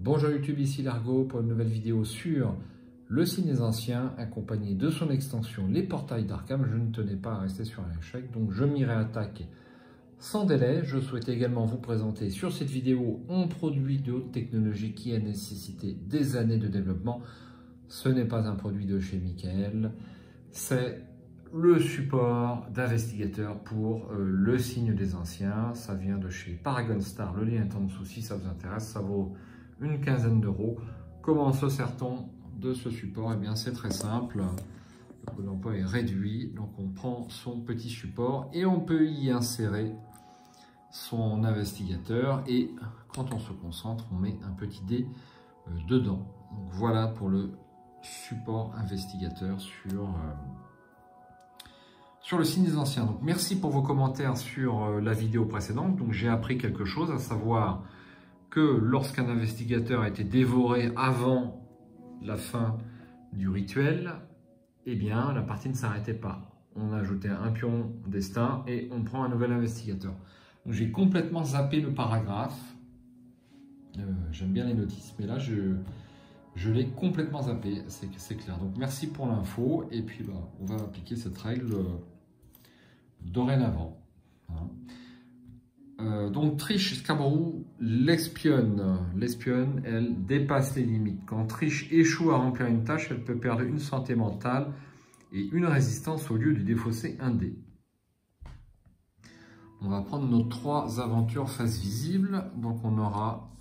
Bonjour YouTube, ici Largo pour une nouvelle vidéo sur le signe des anciens, accompagné de son extension, les portails d'Arkham. Je ne tenais pas à rester sur un échec, donc je m'y réattaque sans délai. Je souhaitais également vous présenter sur cette vidéo un produit de haute technologie qui a nécessité des années de développement. Ce n'est pas un produit de chez Michael, c'est le support d'investigateur pour le signe des anciens. Ça vient de chez Paragon Star, le lien est en dessous si ça vous intéresse, ça vaut une quinzaine d'euros. Comment se sert-on de ce support? Eh bien c'est très simple, le coût d'emploi est réduit, donc on prend son petit support et on peut y insérer son investigateur et quand on se concentre, on met un petit dé dedans. Donc voilà pour le support investigateur sur le signe des anciens. Donc merci pour vos commentaires sur la vidéo précédente. Donc j'ai appris quelque chose, à savoir que lorsqu'un investigateur a été dévoré avant la fin du rituel, eh bien la partie ne s'arrêtait pas. On ajoutait un pion destin et on prend un nouvel investigateur. J'ai complètement zappé le paragraphe. J'aime bien les notices, mais là je l'ai complètement zappé, c'est clair. Donc merci pour l'info et puis on va appliquer cette règle dorénavant. Donc Trish Scarborough l'espionne. L'espionne, elle dépasse les limites. Quand Trish échoue à remplir une tâche, elle peut perdre une santé mentale et une résistance au lieu de défausser un dé. On va prendre nos 3 aventures face visible. Donc on aura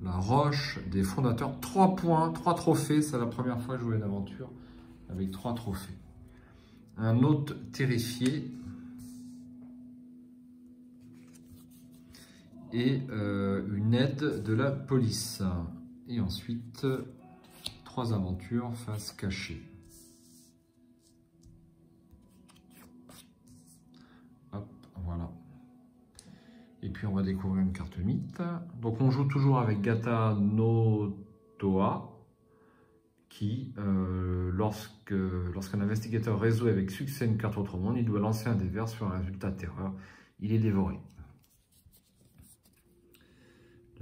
la roche des fondateurs. 3 points, 3 trophées. C'est la première fois que je joue une aventure avec 3 trophées. Un hôte terrifié. Et une aide de la police. Et ensuite, 3 aventures face cachée. Hop, voilà. Et puis on va découvrir une carte mythe. Donc on joue toujours avec Gata no Toa, qui, lorsqu'un investigateur résout avec succès une carte autre monde, il doit lancer un dé vert sur un résultat terreur. Il est dévoré.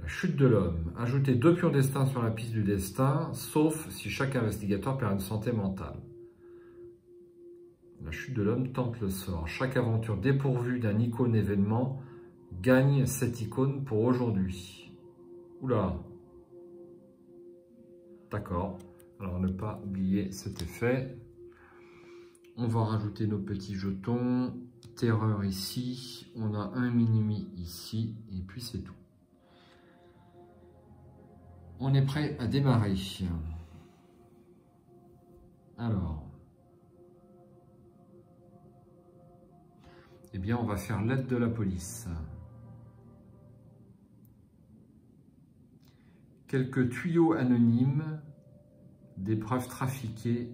La chute de l'homme. Ajoutez 2 pions destin sur la piste du destin, sauf si chaque investigateur perd une santé mentale. La chute de l'homme tente le sort. Chaque aventure dépourvue d'un icône événement gagne cette icône pour aujourd'hui. Oula. D'accord. Alors ne pas oublier cet effet. On va rajouter nos petits jetons. Terreur ici. On a un mini-mi ici. Et puis c'est tout. On est prêt à démarrer. Alors, eh bien, on va faire l'aide de la police. Quelques tuyaux anonymes, des preuves trafiquées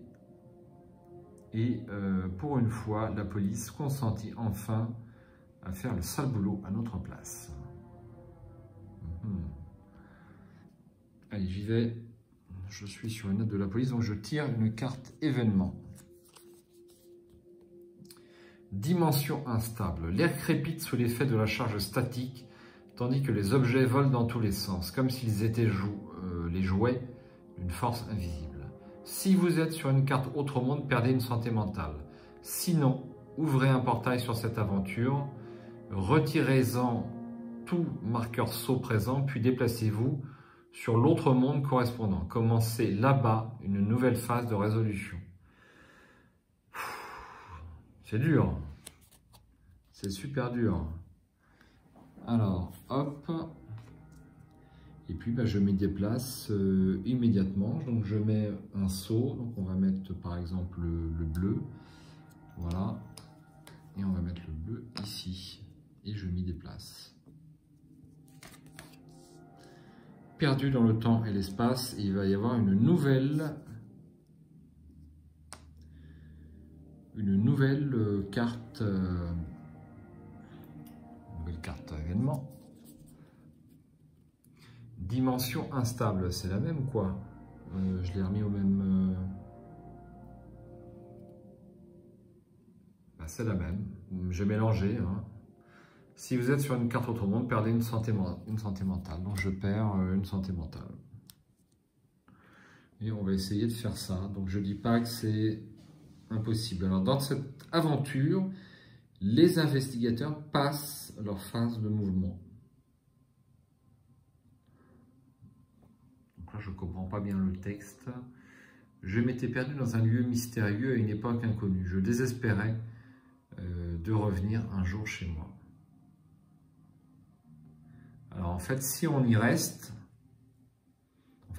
et pour une fois, la police consentit enfin à faire le sale boulot à notre place. Allez, j'y vais. Je suis sur une note de la police, donc je tire une carte événement. Dimension instable. L'air crépite sous l'effet de la charge statique, tandis que les objets volent dans tous les sens, comme s'ils étaient les jouets d'une force invisible. Si vous êtes sur une carte autre monde, perdez une santé mentale. Sinon, ouvrez un portail sur cette aventure, retirez-en tout marqueur saut présent, puis déplacez-vous sur l'autre monde correspondant. Commencez là-bas une nouvelle phase de résolution. C'est dur. C'est super dur. Alors, hop. Et puis, je me déplace immédiatement. Donc, je mets un saut. Donc, on va mettre par exemple le bleu. Voilà. Et on va mettre le bleu ici. Et je m'y déplace. Perdu dans le temps et l'espace, il va y avoir une nouvelle carte événement. Dimension instable, c'est la même quoi. Je l'ai remis au même. C'est la même. J'ai mélangé. Hein. Si vous êtes sur une carte autre monde, perdez une santé mentale. Donc je perds une santé mentale. Et on va essayer de faire ça. Donc je ne dis pas que c'est impossible. Alors dans cette aventure, les investigateurs passent leur phase de mouvement. Donc là, je ne comprends pas bien le texte. Je m'étais perdu dans un lieu mystérieux à une époque inconnue. Je désespérais de revenir un jour chez moi. Alors en fait, si on y reste,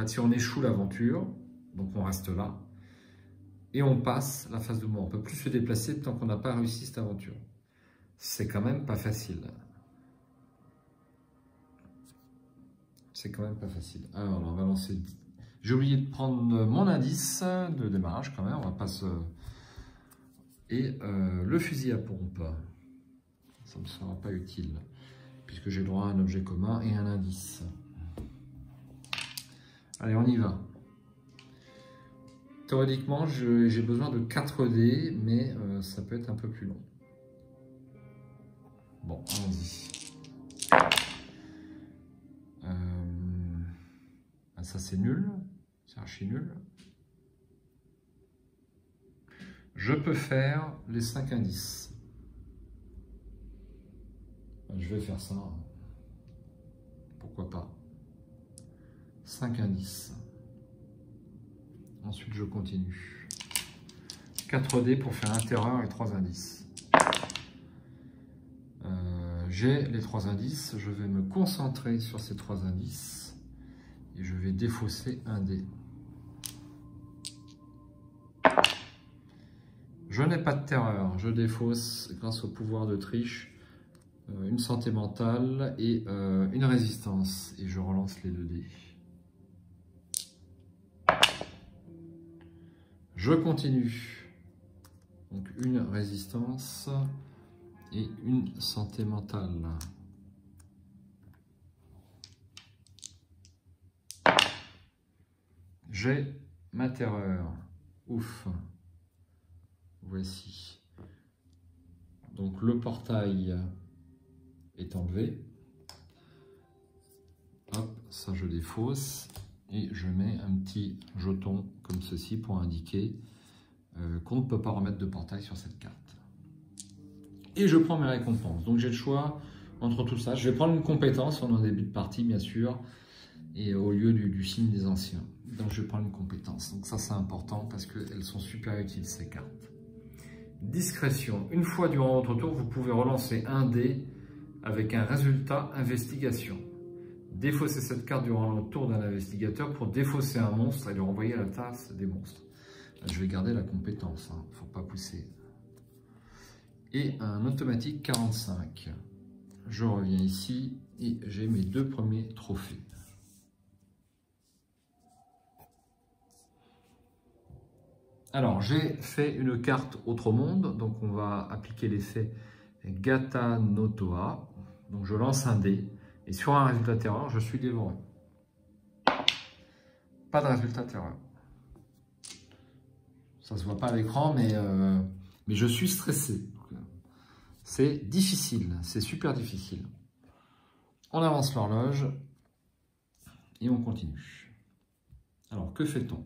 si on échoue l'aventure, donc on reste là, et on passe la phase de mouvement. On ne peut plus se déplacer tant qu'on n'a pas réussi cette aventure. C'est quand même pas facile. C'est quand même pas facile. Alors on va lancer... J'ai oublié de prendre mon indice de démarrage quand même. On va pas se... Et le fusil à pompe. Ça ne me sera pas utile, puisque j'ai droit à un objet commun et un indice. Allez, on y va. Théoriquement, j'ai besoin de 4 dés, mais ça peut être un peu plus long. Bon, allons-y. Ça, c'est nul. C'est archi nul. Je peux faire les 5 indices. Je vais faire ça. Pourquoi pas. 5 indices. Ensuite, je continue. 4 dés pour faire un terreur et 3 indices. J'ai les 3 indices. Je vais me concentrer sur ces 3 indices. Et je vais défausser un dé. Je n'ai pas de terreur. Je défausse, grâce au pouvoir de triche, une santé mentale et une résistance. Et je relance les 2 dés. Je continue. Donc une résistance et une santé mentale. J'ai ma terreur. Ouf. Voici. Donc le portail est enlevé. Hop, ça je défausse. Et je mets un petit jeton comme ceci pour indiquer qu'on ne peut pas remettre de portail sur cette carte. Et je prends mes récompenses. Donc j'ai le choix entre tout ça. Je vais prendre une compétence, on est en début de partie bien sûr, et au lieu du signe des anciens. Donc je vais prendre une compétence. Donc ça c'est important parce qu'elles sont super utiles ces cartes. Discrétion. Une fois durant votre tour, vous pouvez relancer un dé avec un résultat investigation. Défausser cette carte durant le tour d'un investigateur pour défausser un monstre et le renvoyer à la tasse des monstres. Là, je vais garder la compétence, hein. Faut pas pousser. Et un automatique 45. Je reviens ici et j'ai mes 2 premiers trophées. Alors, j'ai fait une carte Autre Monde, donc on va appliquer l'effet Gata no Toa. Donc je lance un dé. Et sur un résultat terreur, je suis dévoré. Pas de résultat terreur. Ça ne se voit pas à l'écran, mais je suis stressé. C'est difficile, c'est super difficile. On avance l'horloge et on continue. Alors, que fait-on?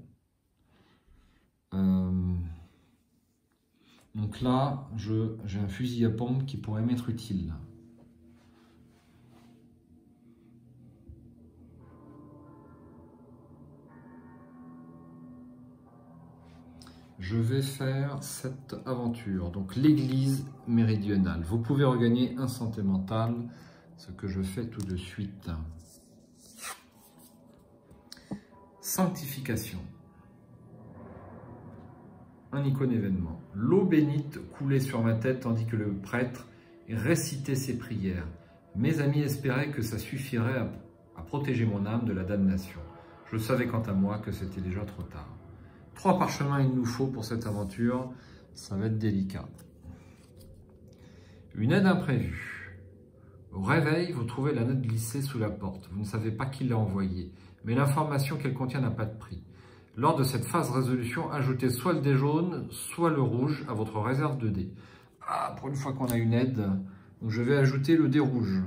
Donc là, j'ai un fusil à pompe qui pourrait m'être utile. Je vais faire cette aventure, donc l'église méridionale. Vous pouvez regagner un santé mentale, ce que je fais tout de suite. Sanctification. Un icône événement. L'eau bénite coulait sur ma tête tandis que le prêtre récitait ses prières. Mes amis espéraient que ça suffirait à protéger mon âme de la damnation. Je savais quant à moi que c'était déjà trop tard. 3 parchemins il nous faut pour cette aventure, ça va être délicat. Une aide imprévue. Au réveil, vous trouvez la note glissée sous la porte. Vous ne savez pas qui l'a envoyée, mais l'information qu'elle contient n'a pas de prix. Lors de cette phase résolution, ajoutez soit le dé jaune, soit le rouge à votre réserve de dés. Ah, pour une fois qu'on a une aide, Donc je vais ajouter le dé rouge.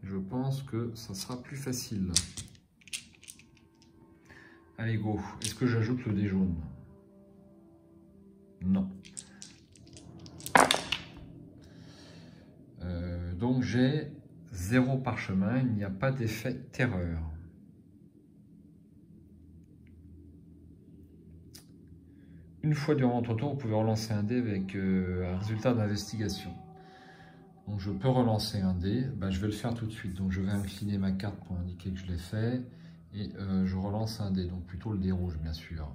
Je pense que ça sera plus facile. Allez, go. Est-ce que j'ajoute le dé jaune? Non. Donc j'ai 0 parchemin, il n'y a pas d'effet terreur. Une fois durant votre tour, vous pouvez relancer un dé avec un résultat d'investigation. Donc je peux relancer un dé, ben, je vais le faire tout de suite. Donc je vais incliner ma carte pour indiquer que je l'ai fait. Et je relance un dé, donc plutôt le dé rouge bien sûr.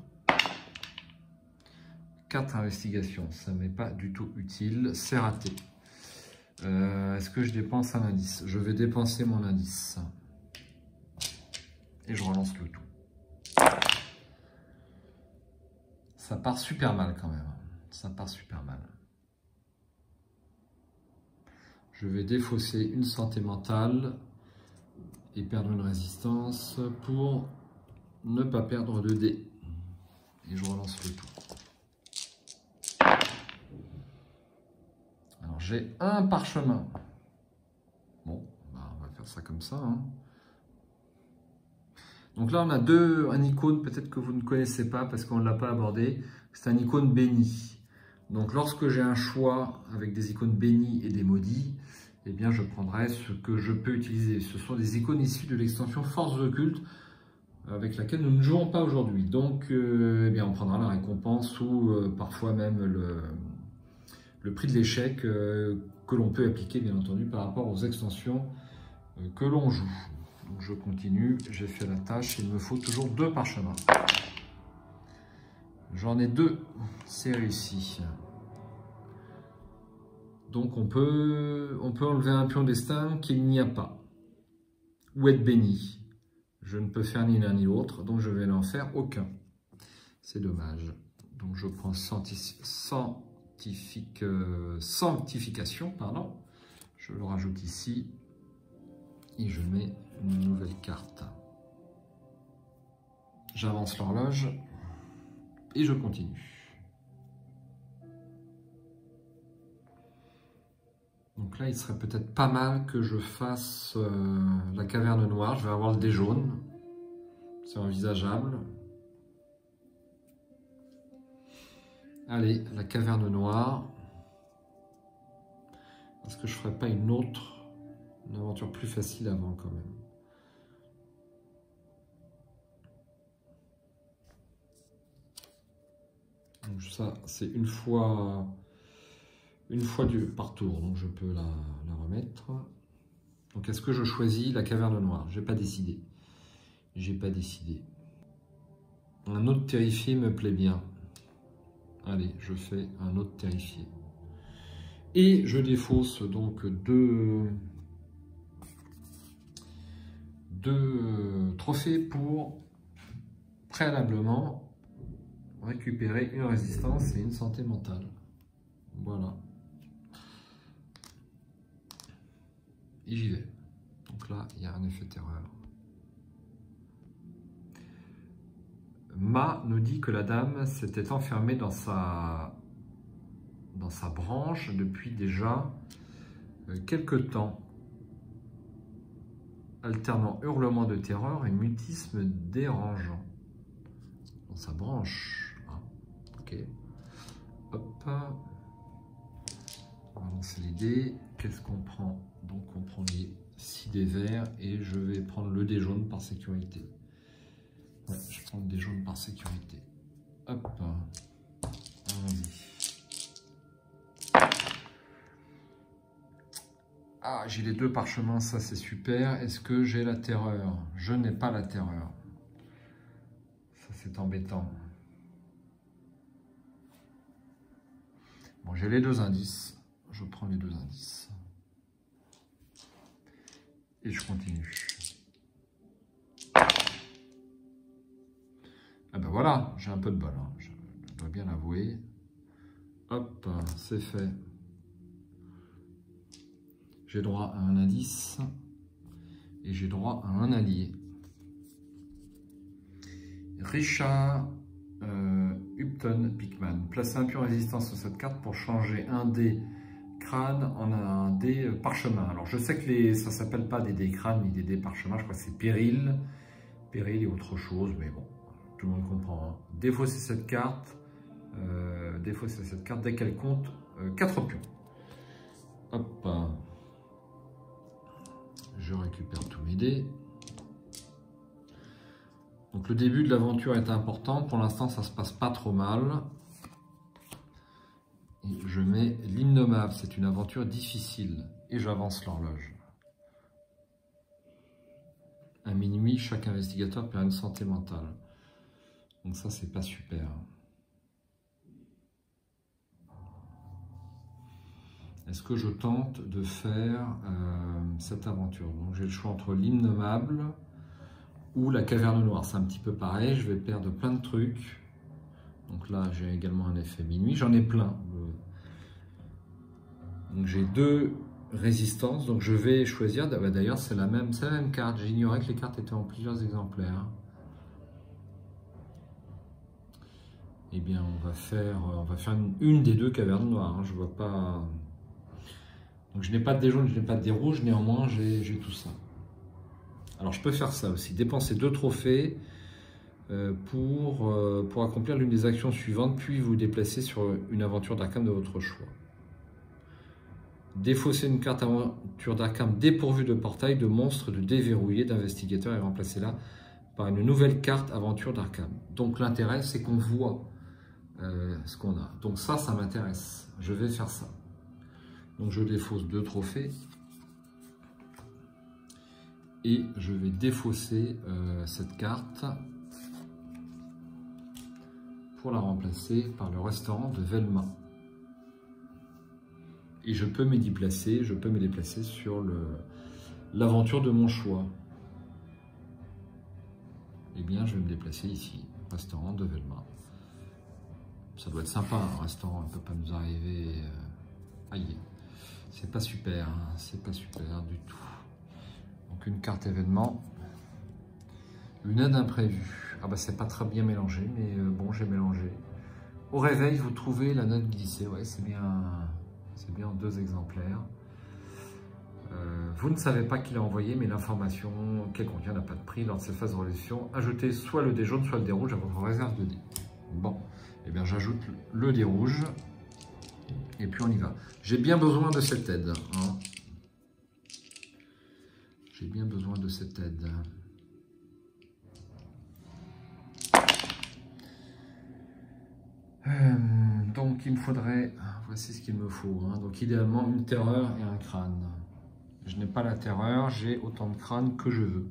4 investigations, ça ne m'est pas du tout utile, c'est raté. Est-ce que je dépense un indice? Je vais dépenser mon indice. Et je relance le tout. Ça part super mal quand même. Ça part super mal. Je vais défausser une santé mentale et perdre une résistance pour ne pas perdre de dés. Et je relance le tout. Alors j'ai un parchemin. Bon, bah, on va faire ça comme ça. Hein. Donc là on a un icône peut-être que vous ne connaissez pas parce qu'on ne l'a pas abordé. C'est un icône béni. Donc lorsque j'ai un choix avec des icônes bénis et des maudits, eh bien je prendrai ce que je peux utiliser. Ce sont des icônes issues de l'extension Forces occultes avec laquelle nous ne jouons pas aujourd'hui. Donc eh bien on prendra la récompense ou parfois même le prix de l'échec que l'on peut appliquer bien entendu par rapport aux extensions que l'on joue. Donc je continue, j'ai fait la tâche, il me faut toujours 2 parchemins. J'en ai 2, c'est réussi. Donc on peut enlever un pion destin qu'il n'y a pas. Ou être béni. Je ne peux faire ni l'un ni l'autre, donc je vais n'en faire aucun. C'est dommage. Donc je prends sanctification, pardon. Je le rajoute ici. Et je mets une nouvelle carte. J'avance l'horloge. Et je continue. Donc là, il serait peut-être pas mal que je fasse la caverne noire. Je vais avoir le dé jaune. C'est envisageable. Allez, la caverne noire. Est-ce que je ne ferais pas une aventure plus facile avant quand même? Donc ça, c'est une fois par tour, donc je peux la remettre. Donc est-ce que je choisis la caverne noire? J'ai pas décidé. J'ai pas décidé. Un autre terrifié me plaît bien. Allez, je fais un autre terrifié. Et je défausse donc deux trophées pour préalablement récupérer une résistance et une santé mentale. Voilà. Et j'y vais. Donc là, il y a un effet terreur. Ma nous dit que la dame s'était enfermée dans sa branche depuis déjà quelque temps, alternant hurlements de terreur et mutisme dérangeant. Dans sa branche. Ah, ok. Hop. On va lancer les dés. Qu'est-ce qu'on prend? Donc on prend les 6 dés verts et je vais prendre le dé jaune par sécurité. Ouais, je prends le dé jaune par sécurité. Hop. Allons-y. Ah, j'ai les 2 parchemins, ça c'est super. Est-ce que j'ai la terreur? Je n'ai pas la terreur. Ça c'est embêtant. Bon, j'ai les 2 indices. Je prends les 2 indices. Et je continue. Ah ben voilà, j'ai un peu de bol, hein. Je dois bien l'avouer. Hop, c'est fait. J'ai droit à un indice et j'ai droit à un allié. Richard Upton Pickman. Placez un pion résistance sur cette carte pour changer un dé crânes en un dé parchemin. Alors je sais que ça ne s'appelle pas des dés crânes ni des dés parchemin, je crois que c'est péril. Péril et autre chose, mais bon, tout le monde comprend. Hein. Défausser cette carte, dès qu'elle compte 4 pions. Hop, je récupère tous mes dés. Donc le début de l'aventure est important. Pour l'instant, ça se passe pas trop mal. Et je mets l'innommable. C'est une aventure difficile. Et j'avance l'horloge. À minuit, chaque investigateur perd une santé mentale. Donc ça, c'est pas super. Est-ce que je tente de faire cette aventure? Donc j'ai le choix entre l'innommable ou la caverne noire. C'est un petit peu pareil, je vais perdre plein de trucs. Donc là, j'ai également un effet minuit. J'en ai plein. Donc j'ai 2 résistances. Donc je vais choisir. D'ailleurs, c'est la même carte. J'ignorais que les cartes étaient en plusieurs exemplaires. Eh bien, on va faire une des 2 cavernes noires. Hein. Je vois pas. Donc je n'ai pas de dés jaunes, je n'ai pas de dés rouges, néanmoins j'ai tout ça. Alors je peux faire ça aussi, dépenser 2 trophées pour accomplir l'une des actions suivantes, puis vous déplacer sur une aventure d'Arkham de votre choix. Défausser une carte aventure d'Arkham dépourvue de portail, de monstres, de déverrouillés, d'investigateurs et remplacer-la par une nouvelle carte aventure d'Arkham. Donc l'intérêt c'est qu'on voit ce qu'on a. Donc ça m'intéresse, je vais faire ça. Donc je défausse 2 trophées et je vais défausser cette carte pour la remplacer par le restaurant de Velma. Et je peux me déplacer sur l'aventure de mon choix. Eh bien, je vais me déplacer ici, restaurant de Velma. Ça doit être sympa, un restaurant, il ne peut pas nous arriver. Aïe. C'est pas super, hein, c'est pas super du tout. Donc une carte événement, une aide imprévue. Ah bah c'est pas très bien mélangé, mais bon j'ai mélangé. Au réveil vous trouvez la note glissée, ouais c'est bien en 2 exemplaires. Vous ne savez pas qui l'a envoyé, mais l'information qu'elle contient n'a pas de prix. Lors de cette phase de résolution, ajoutez soit le dé jaune, soit le dé rouge à votre réserve de dés. Bon, et bien j'ajoute le dé rouge. Et puis on y va. J'ai bien besoin de cette aide. Hein. J'ai bien besoin de cette aide. Donc il me faudrait... Voici ce qu'il me faut. Hein. Donc idéalement une terreur et un crâne. Je n'ai pas la terreur, j'ai autant de crânes que je veux.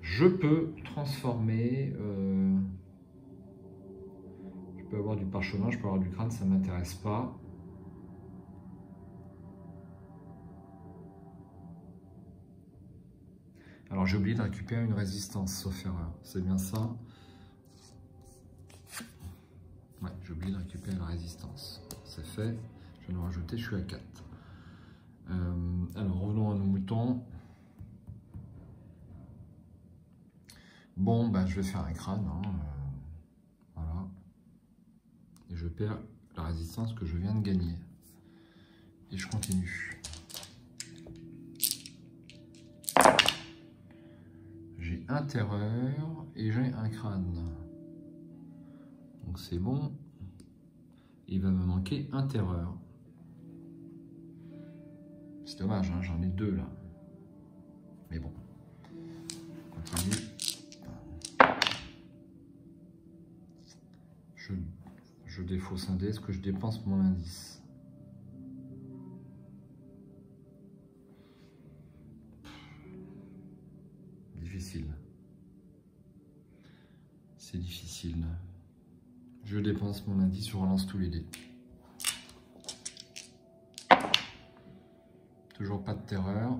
Je peux transformer... je peux avoir du parchemin, je peux avoir du crâne, ça ne m'intéresse pas. Alors j'ai oublié de récupérer une résistance, sauf erreur. C'est bien ça? Ouais, j'ai oublié de récupérer la résistance. C'est fait. Je vais nous rajouter, je suis à 4. Alors revenons à nos moutons. Bon, ben, je vais faire un crâne. Hein, voilà. Et je perds la résistance que je viens de gagner. Et je continue. J'ai un terreur et j'ai un crâne. Donc c'est bon. Il va me manquer un terreur. C'est dommage, hein, j'en ai 2 là. Mais bon. On continue. Je défausse un dé. Est-ce que je dépense mon indice? Difficile. C'est difficile. Je dépense mon indice, je relance tous les dés. Toujours pas de terreur.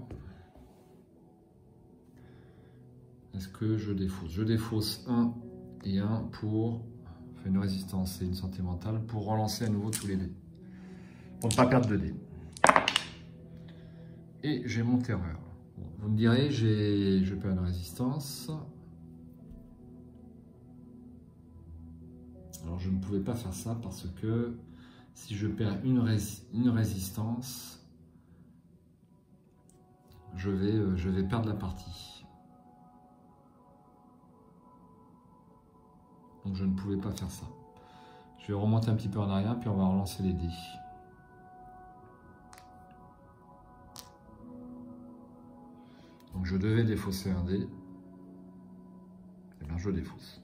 Est-ce que je défausse? Je défausse 1 et 1 pour faire une résistance et une santé mentale pour relancer à nouveau tous les dés. Pour ne pas perdre de dés. Et j'ai mon terreur. Bon, vous me direz, je perds une résistance. Alors je ne pouvais pas faire ça parce que Si je perds une résistance, je vais perdre la partie. Donc je ne pouvais pas faire ça. Je vais remonter un petit peu en arrière, puis on va relancer les dés. Donc je devais défausser un dé. Et bien je défausse.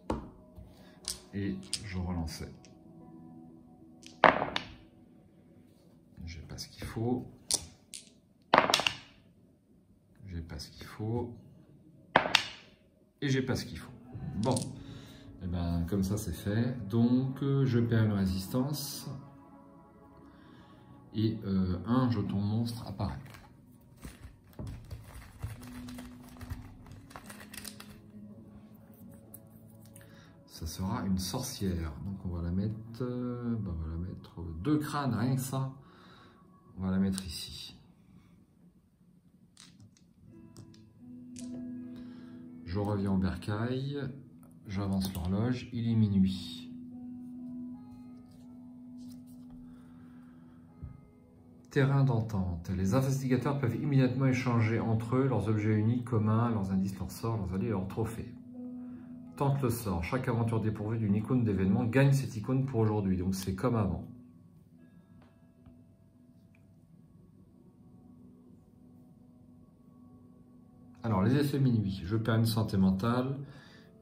Et je relançais. J'ai pas ce qu'il faut. J'ai pas ce qu'il faut. Et j'ai pas ce qu'il faut. Bon. Et bien comme ça c'est fait. Donc je perds une résistance. Et un jeton monstre apparaît. Ça sera une sorcière. Donc on va la mettre, deux crânes, rien que ça. On va la mettre ici. Je reviens au bercail. J'avance l'horloge. Il est minuit. Terrain d'entente. Les investigateurs peuvent immédiatement échanger entre eux leurs objets uniques communs, leurs indices, leurs sorts, leurs alliés et leurs trophées. Tente le sort. Chaque aventure dépourvue d'une icône d'événement gagne cette icône pour aujourd'hui. Donc c'est comme avant. Alors les effets minuit. Je perds une santé mentale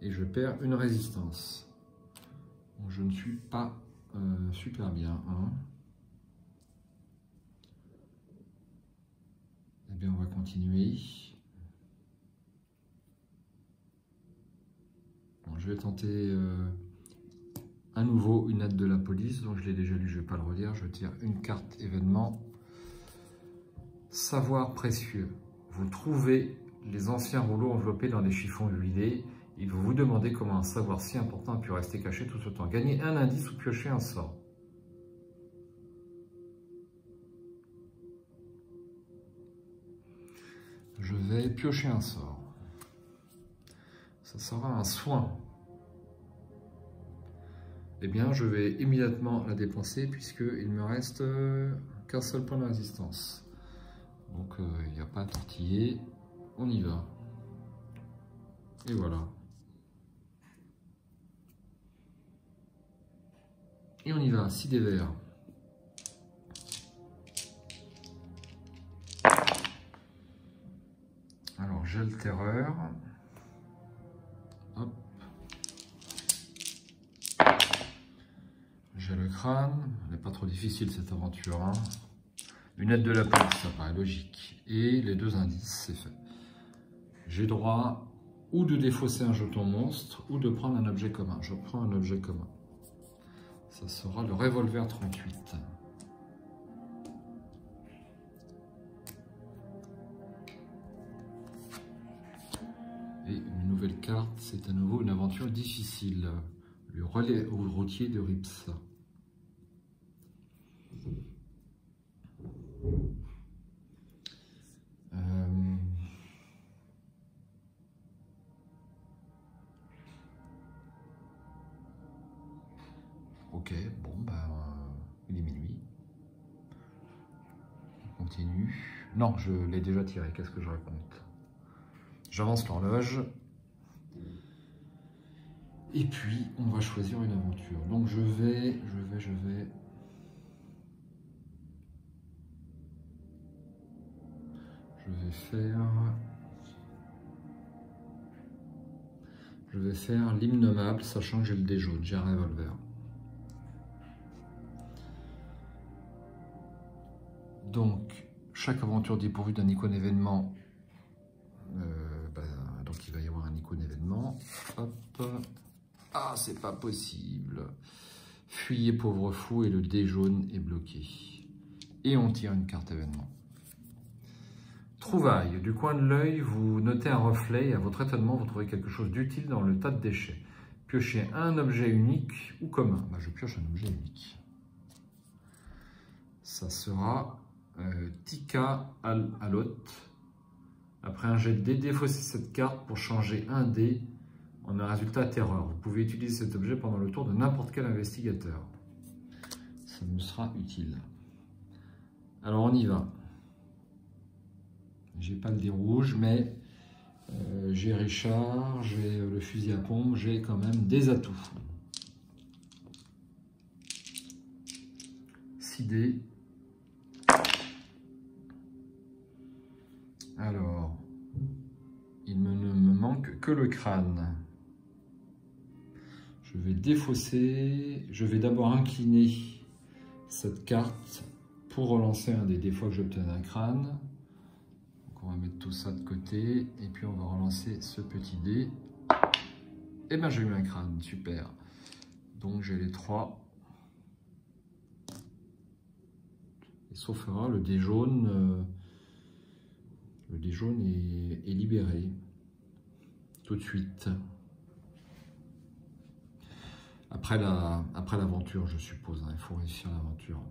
et je perds une résistance. Donc, je ne suis pas super bien. Hein. Eh bien on va continuer. Bon, je vais tenter à nouveau une aide de la police, donc je l'ai déjà lu, je ne vais pas le relire. Je tire une carte événement. Savoir précieux. Vous trouvez les anciens rouleaux enveloppés dans des chiffons huilés. Il vous demandez comment un savoir si important a pu rester caché tout ce temps. Gagnez un indice ou piochez un sort. Je vais piocher un sort. Ça sera un soin. Eh bien, je vais immédiatement la dépenser puisqu'il me reste qu'un seul point de résistance. Donc, il n'y a pas à tortiller. On y va. Et voilà. Et on y va. 6 dés verts. Alors, gel terreur. Hop. J'ai le crâne. Elle n'est pas trop difficile cette aventure. Hein. Une aide de la police, ça paraît logique. Et les deux indices, c'est fait. J'ai droit ou de défausser un jeton monstre ou de prendre un objet commun. Je prends un objet commun. Ça sera le revolver 38. Et une nouvelle carte, c'est à nouveau une aventure difficile. Le relais au routier de Rips. Ok, bon, il est minuit. On continue. Non, je l'ai déjà tiré, qu'est-ce que je raconte? J'avance l'horloge. Et puis, on va choisir une aventure. Donc, je vais faire l'hymne nommable, sachant que j'ai le dé jaune, j'ai un revolver. Donc, chaque aventure dépourvue d'un icône événement, donc il va y avoir un icône événement. Hop. Ah, c'est pas possible. Fuyez pauvre fou et le dé jaune est bloqué. Et on tire une carte événement. Trouvaille. Du coin de l'œil, vous notez un reflet et à votre étonnement, vous trouvez quelque chose d'utile dans le tas de déchets. Piochez un objet unique ou commun. Je pioche un objet unique. Ça sera Tika Alot. Après un jet de dé, défaussez cette carte pour changer un dé en un résultat terreur. Vous pouvez utiliser cet objet pendant le tour de n'importe quel investigateur. ça me sera utile. Alors on y va. J'ai pas le dé rouge, mais j'ai Richard, j'ai le fusil à pompe, j'ai quand même des atouts. 6 dés. Alors, il ne me manque que le crâne. Je vais défausser, je vais d'abord incliner cette carte pour relancer un dé. Des fois que j'obtiens un crâne. Donc on va mettre tout ça de côté et puis on va relancer ce petit dé. Et bien j'ai eu un crâne, super. Donc j'ai les 3. Et sauf erreur, le dé jaune est libéré tout de suite. Après l'aventure, je suppose, hein, il faut réussir l'aventure.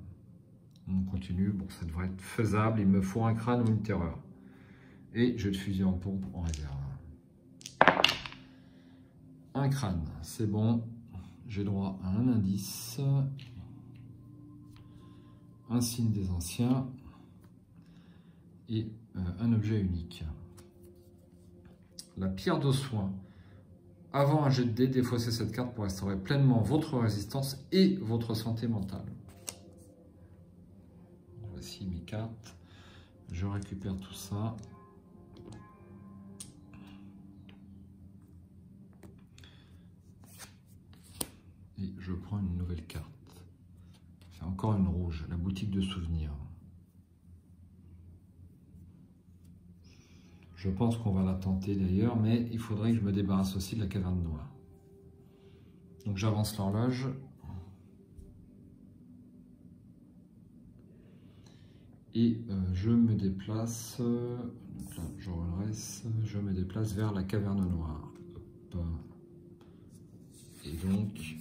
On continue, bon, ça devrait être faisable. Il me faut un crâne ou une terreur. Et j'ai le fusil en pompe en réserve. Un crâne, c'est bon. J'ai droit à un indice. Un signe des anciens. Et un objet unique. La pierre de soin. Avant un jet de dés, défaussez cette carte pour restaurer pleinement votre résistance et votre santé mentale. Voici mes cartes. Je récupère tout ça. Et je prends une nouvelle carte. C'est encore une rouge, la boutique de souvenirs. Je pense qu'on va la tenter d'ailleurs, mais il faudrait que je me débarrasse aussi de la caverne noire. Donc j'avance l'horloge. Et je me déplace, donc là, je redresse, je me déplace vers la caverne noire. Hop. Et donc,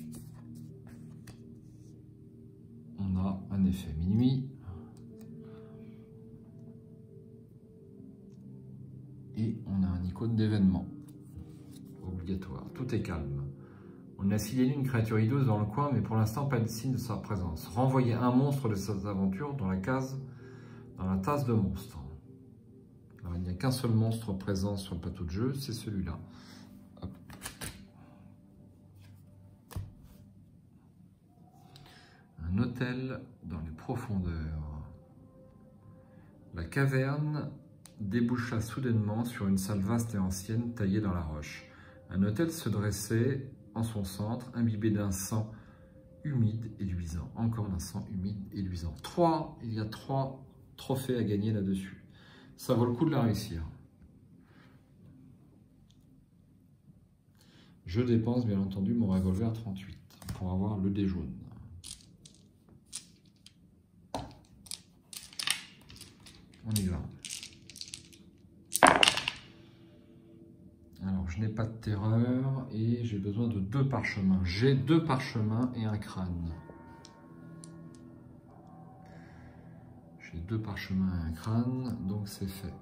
on a un effet minuit. Et on a un icône d'événement obligatoire. Tout est calme. On a signalé une créature hideuse dans le coin, mais pour l'instant, pas de signe de sa présence. Renvoyez un monstre de cette aventure dans la tasse de monstres. Alors, il n'y a qu'un seul monstre présent sur le plateau de jeu, c'est celui-là. Un hôtel dans les profondeurs. La caverne déboucha soudainement sur une salle vaste et ancienne taillée dans la roche. Un hôtel se dressait en son centre, imbibé d'un sang humide et luisant. Encore d'un sang humide et luisant. Il y a 3 trophées à gagner là-dessus. Ça vaut le coup de la réussir. Je dépense bien entendu mon revolver 38 pour avoir le dé jaune. On y va. Alors, je n'ai pas de terreur et j'ai besoin de 2 parchemins. J'ai 2 parchemins et un crâne. J'ai 2 parchemins et un crâne, donc c'est fait.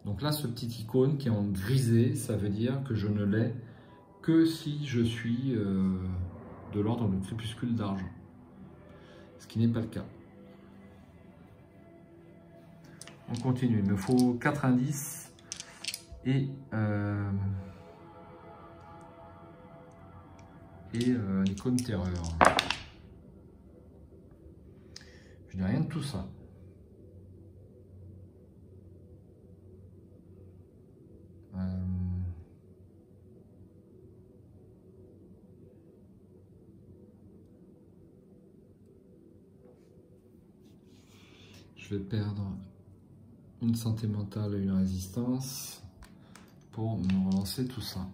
Donc là, ce petit icône qui est en grisé, ça veut dire que je ne l'ai que si je suis de l'ordre du crépuscule d'argent. Ce qui n'est pas le cas. On continue, il me faut 4 indices et un icône terreur. Je n'ai rien de tout ça. Je vais perdre une santé mentale et une résistance pour me relancer tout ça.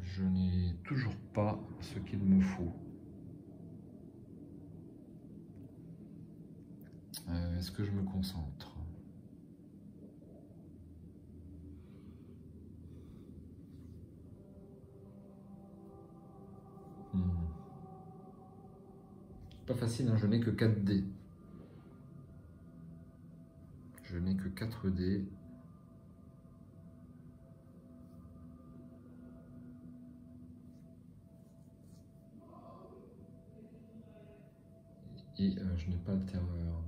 Je n'ai toujours pas ce qu'il me faut. Est-ce que je me concentre? Pas facile, hein, je n'ai que 4 dés. Je n'ai que 4 dés. et je n'ai pas de terreur.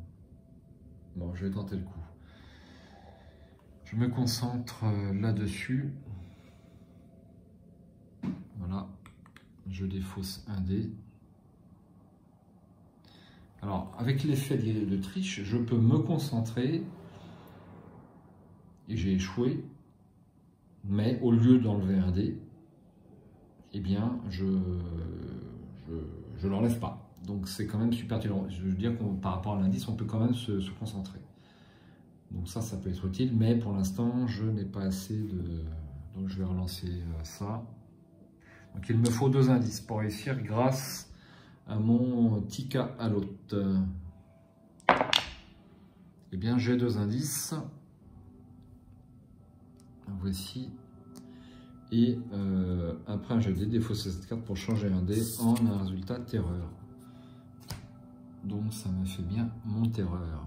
Bon, je vais tenter le coup. Je me concentre là-dessus. Voilà, je défausse un dé. Alors, avec l'effet de triche, je peux me concentrer et j'ai échoué, mais au lieu d'enlever un dé, eh bien, je l'enlève pas. Donc, c'est quand même super utile. Je veux dire que par rapport à l'indice, on peut quand même se concentrer. Donc ça peut être utile, mais pour l'instant, je n'ai pas assez de... Donc, je vais relancer ça. Donc, il me faut 2 indices pour réussir grâce à mon Tika à l'autre. Eh bien, j'ai 2 indices. Voici. Et après un jet de dé, défausser cette carte pour changer un dé en un résultat terreur. Donc ça me fait bien mon terreur.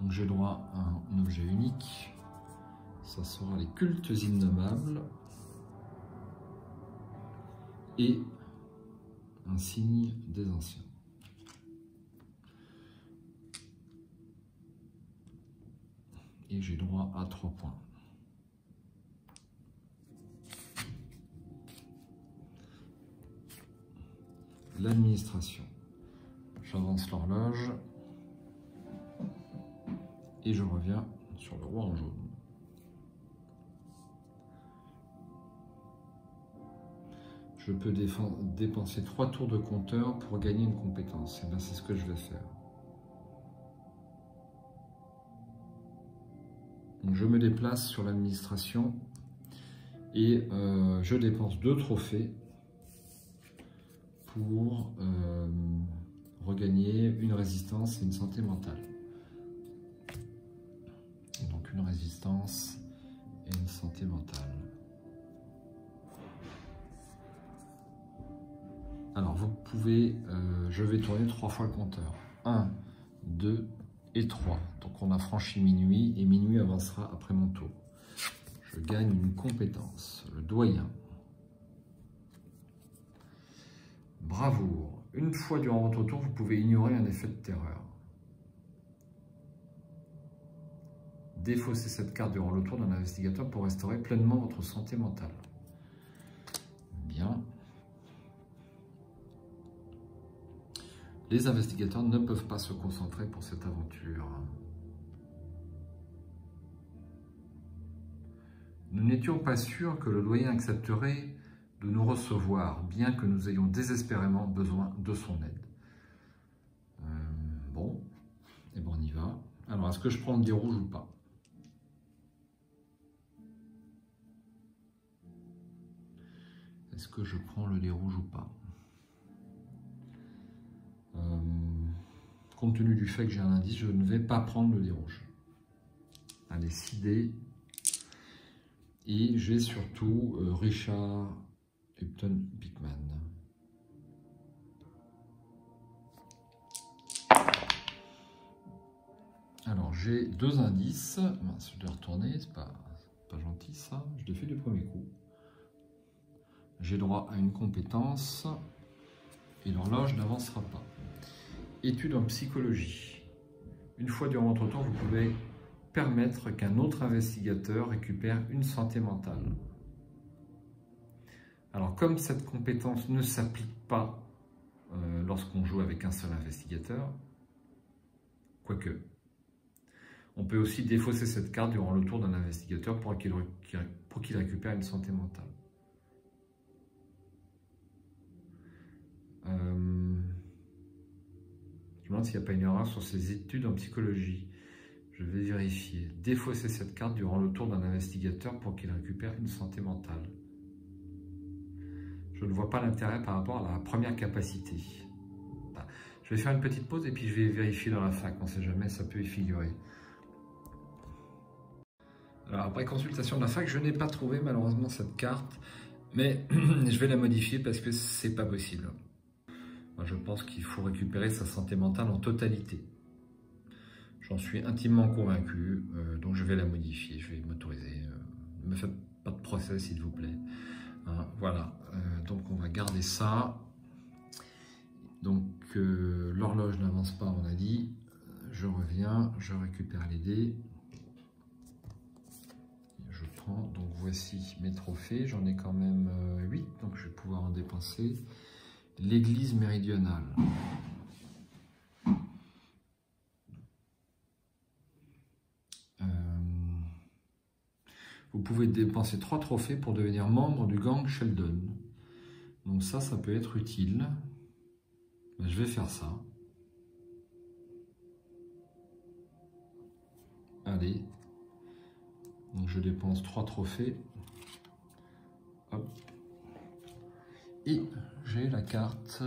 Donc j'ai droit à un objet unique. Ça sera les cultes innommables. Et un signe des anciens. Et j'ai droit à 3 points. L'administration. J'avance l'horloge. Et je reviens sur le roi en jaune. Je peux dépenser 3 tours de compteur pour gagner une compétence. Et bien c'est ce que je vais faire. Donc je me déplace sur l'administration et je dépense 2 trophées pour regagner une résistance et une santé mentale. Donc une résistance et une santé mentale. Alors vous pouvez, je vais tourner 3 fois le compteur. 1, 2 et 3. Donc on a franchi minuit et minuit avancera après mon tour. Je gagne une compétence, le doyen. Bravoure. Une fois durant votre tour, vous pouvez ignorer un effet de terreur. Défaussez cette carte durant le tour d'un investigateur pour restaurer pleinement votre santé mentale. Bien. Les investigateurs ne peuvent pas se concentrer pour cette aventure. Nous n'étions pas sûrs que le doyen accepterait de nous recevoir, bien que nous ayons désespérément besoin de son aide. Bon, et bon, on y va. Alors, est-ce que je prends le dé rouge ou pas? Est-ce que je prends le dé rouge ou pas? Compte tenu du fait que j'ai un indice, je ne vais pas prendre le dé rouge. Allez, 6 dés. Et j'ai surtout Richard Upton Pickman. Alors, j'ai 2 indices. Mince, je dois retourner, c'est pas gentil ça. Je l'ai fait du premier coup. J'ai droit à une compétence et l'horloge n'avancera pas. Étude en psychologie. Une fois durant votre tour, vous pouvez permettre qu'un autre investigateur récupère une santé mentale. Alors, comme cette compétence ne s'applique pas lorsqu'on joue avec un seul investigateur, quoique, on peut aussi défausser cette carte durant le tour d'un investigateur pour qu'il récupère une santé mentale. Je me demande s'il n'y a pas une erreur sur ces études en psychologie. Je vais vérifier. Défausser cette carte durant le tour d'un investigateur pour qu'il récupère une santé mentale. Je ne vois pas l'intérêt par rapport à la première capacité. Je vais faire une petite pause et puis je vais vérifier dans la fac. On ne sait jamais, ça peut y figurer. Alors après consultation de la fac, je n'ai pas trouvé malheureusement cette carte, mais je vais la modifier parce que c'est pas possible. Moi, je pense qu'il faut récupérer sa santé mentale en totalité. J'en suis intimement convaincu, donc je vais la modifier, je vais m'autoriser. Ne me faites pas de procès s'il vous plaît. Hein, voilà, donc on va garder ça. Donc l'horloge n'avance pas, on a dit. Je reviens, je récupère les dés. Je prends, donc voici mes trophées. J'en ai quand même 8, donc je vais pouvoir en dépenser. L'église méridionale. Vous pouvez dépenser 3 trophées pour devenir membre du gang Sheldon. Donc ça peut être utile. Je vais faire ça. Allez. Donc je dépense 3 trophées. Hop. Et j'ai la carte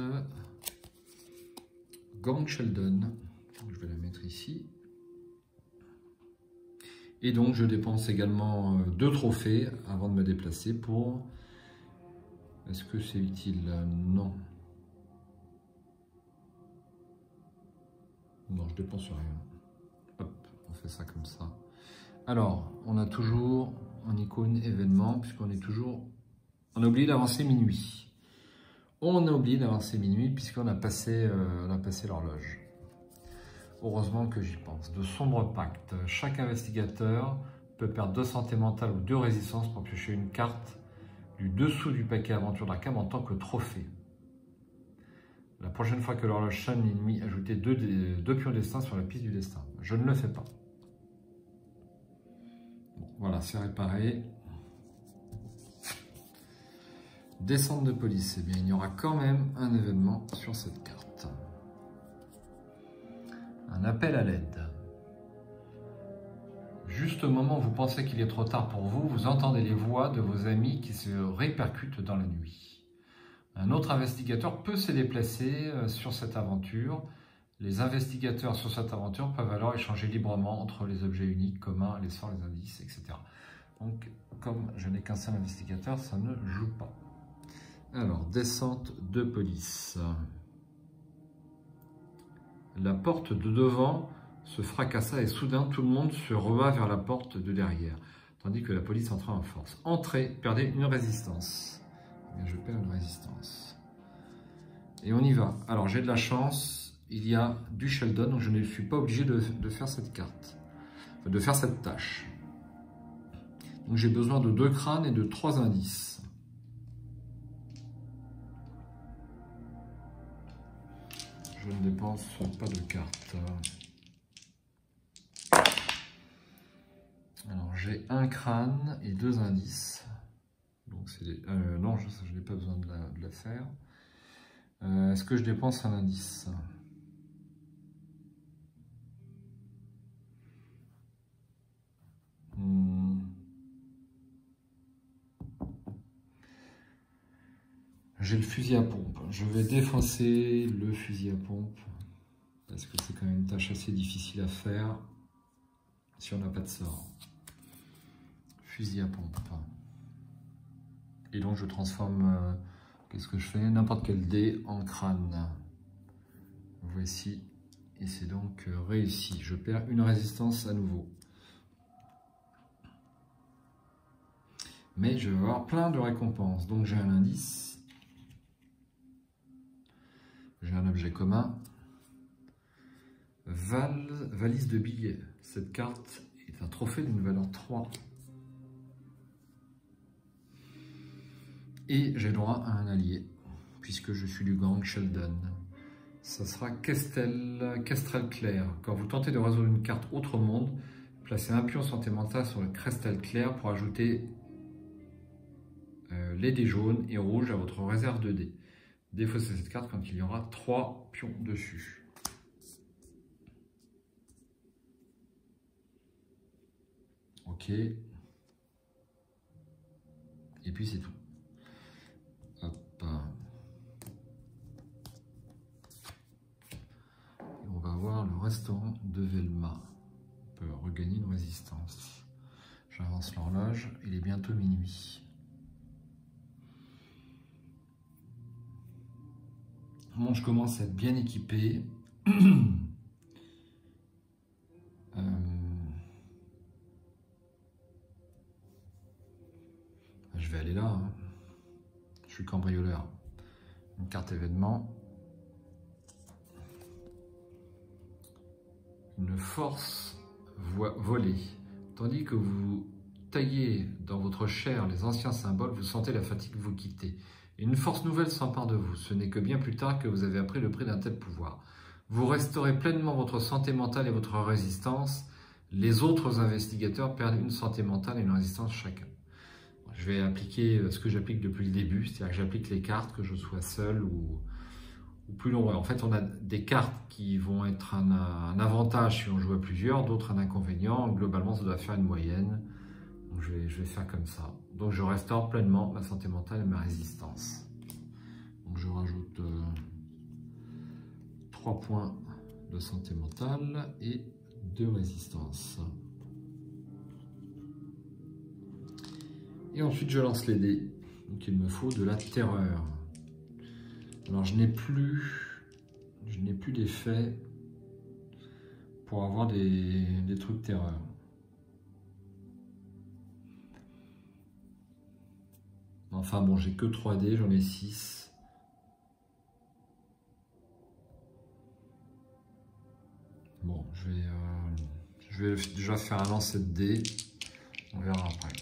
Gang Sheldon. Donc je vais la mettre ici. Et donc je dépense également 2 trophées avant de me déplacer pour... Est-ce que c'est utile? Non. Non, je dépense rien. Hop, on fait ça comme ça. Alors, on a toujours en icône événement, puisqu'on est toujours... On a oublié d'avancer minuit. On a oublié d'avancer minuit, puisqu'on a passé l'horloge. Heureusement que j'y pense. De sombres pactes. Chaque investigateur peut perdre 2 santé mentale ou 2 résistance pour piocher une carte du dessous du paquet aventure d'Arkham en tant que trophée. La prochaine fois que l'horloge sonne l'ennemi, ajoutez 2 pions destin sur la piste du destin. Je ne le fais pas. Bon, voilà, c'est réparé. Descente de police. Eh bien, il y aura quand même un événement sur cette carte. Un appel à l'aide. Juste au moment où vous pensez qu'il est trop tard pour vous, vous entendez les voix de vos amis qui se répercutent dans la nuit. Un autre investigateur peut se déplacer sur cette aventure. Les investigateurs sur cette aventure peuvent alors échanger librement entre les objets uniques, communs, les sorts, les indices, etc. Donc, comme je n'ai qu'un seul investigateur, ça ne joue pas. Alors, descente de police. La porte de devant se fracassa et soudain tout le monde se reva vers la porte de derrière, tandis que la police entra en force. Entrez, perdez une résistance. Et je perds une résistance. Et on y va. Alors j'ai de la chance, il y a du Sheldon, donc je ne suis pas obligé de faire cette carte, enfin, de faire cette tâche. Donc j'ai besoin de 2 crânes et de 3 indices. Je ne dépense pas de cartes. Alors j'ai 1 crâne et 2 indices. Donc c'est non, je n'ai pas besoin de la faire. Est-ce que je dépense un indice? J'ai le fusil à pompe. Je vais défoncer le fusil à pompe parce que c'est quand même une tâche assez difficile à faire si on n'a pas de sort. Fusil à pompe. Et donc je transforme, qu'est-ce que je fais? N'importe quel dé en crâne. Voici. Et c'est donc réussi. Je perds une résistance à nouveau. Mais je vais avoir plein de récompenses. Donc j'ai un indice. J'ai un objet commun. Valise de billets. Cette carte est un trophée d'une valeur 3. Et j'ai droit à un allié, puisque je suis du gang Sheldon. Ça sera Kestrel Clair. Quand vous tentez de résoudre une carte Autre Monde, placez un pion santé mentale sur le Kestrel Clair pour ajouter les dés jaunes et rouges à votre réserve de dés. Défaussez cette carte quand il y aura 3 pions dessus. Ok. Et puis c'est tout. Hop. Et on va voir le restaurant de Velma. On peut regagner une résistance. J'avance l'horloge. Il est bientôt minuit. Bon, je commence à être bien équipé. Je vais aller là. Hein. Je suis cambrioleur. Une carte événement. une force volée. Tandis que vous taillez dans votre chair les anciens symboles, vous sentez la fatigue vous quitter. Une force nouvelle s'empare de vous. Ce n'est que bien plus tard que vous avez appris le prix d'un tel pouvoir. Vous restaurez pleinement votre santé mentale et votre résistance. Les autres investigateurs perdent une santé mentale et une résistance chacun. Je vais appliquer ce que j'applique depuis le début, c'est-à-dire que j'applique les cartes, que je sois seul ou plus nombreux. En fait, on a des cartes qui vont être un avantage si on joue à plusieurs, d'autres un inconvénient. Globalement, ça doit faire une moyenne. Donc, je vais faire comme ça. Donc, je restaure pleinement ma santé mentale et ma résistance. Donc, je rajoute 3 points de santé mentale et 2 résistance. Et ensuite, je lance les dés. Donc, il me faut de la terreur. Alors, je n'ai plus d'effet pour avoir des trucs terreur. Enfin bon, j'ai que 3 dés, j'en ai 6. Bon, je vais déjà faire un lancer de dés. On verra après.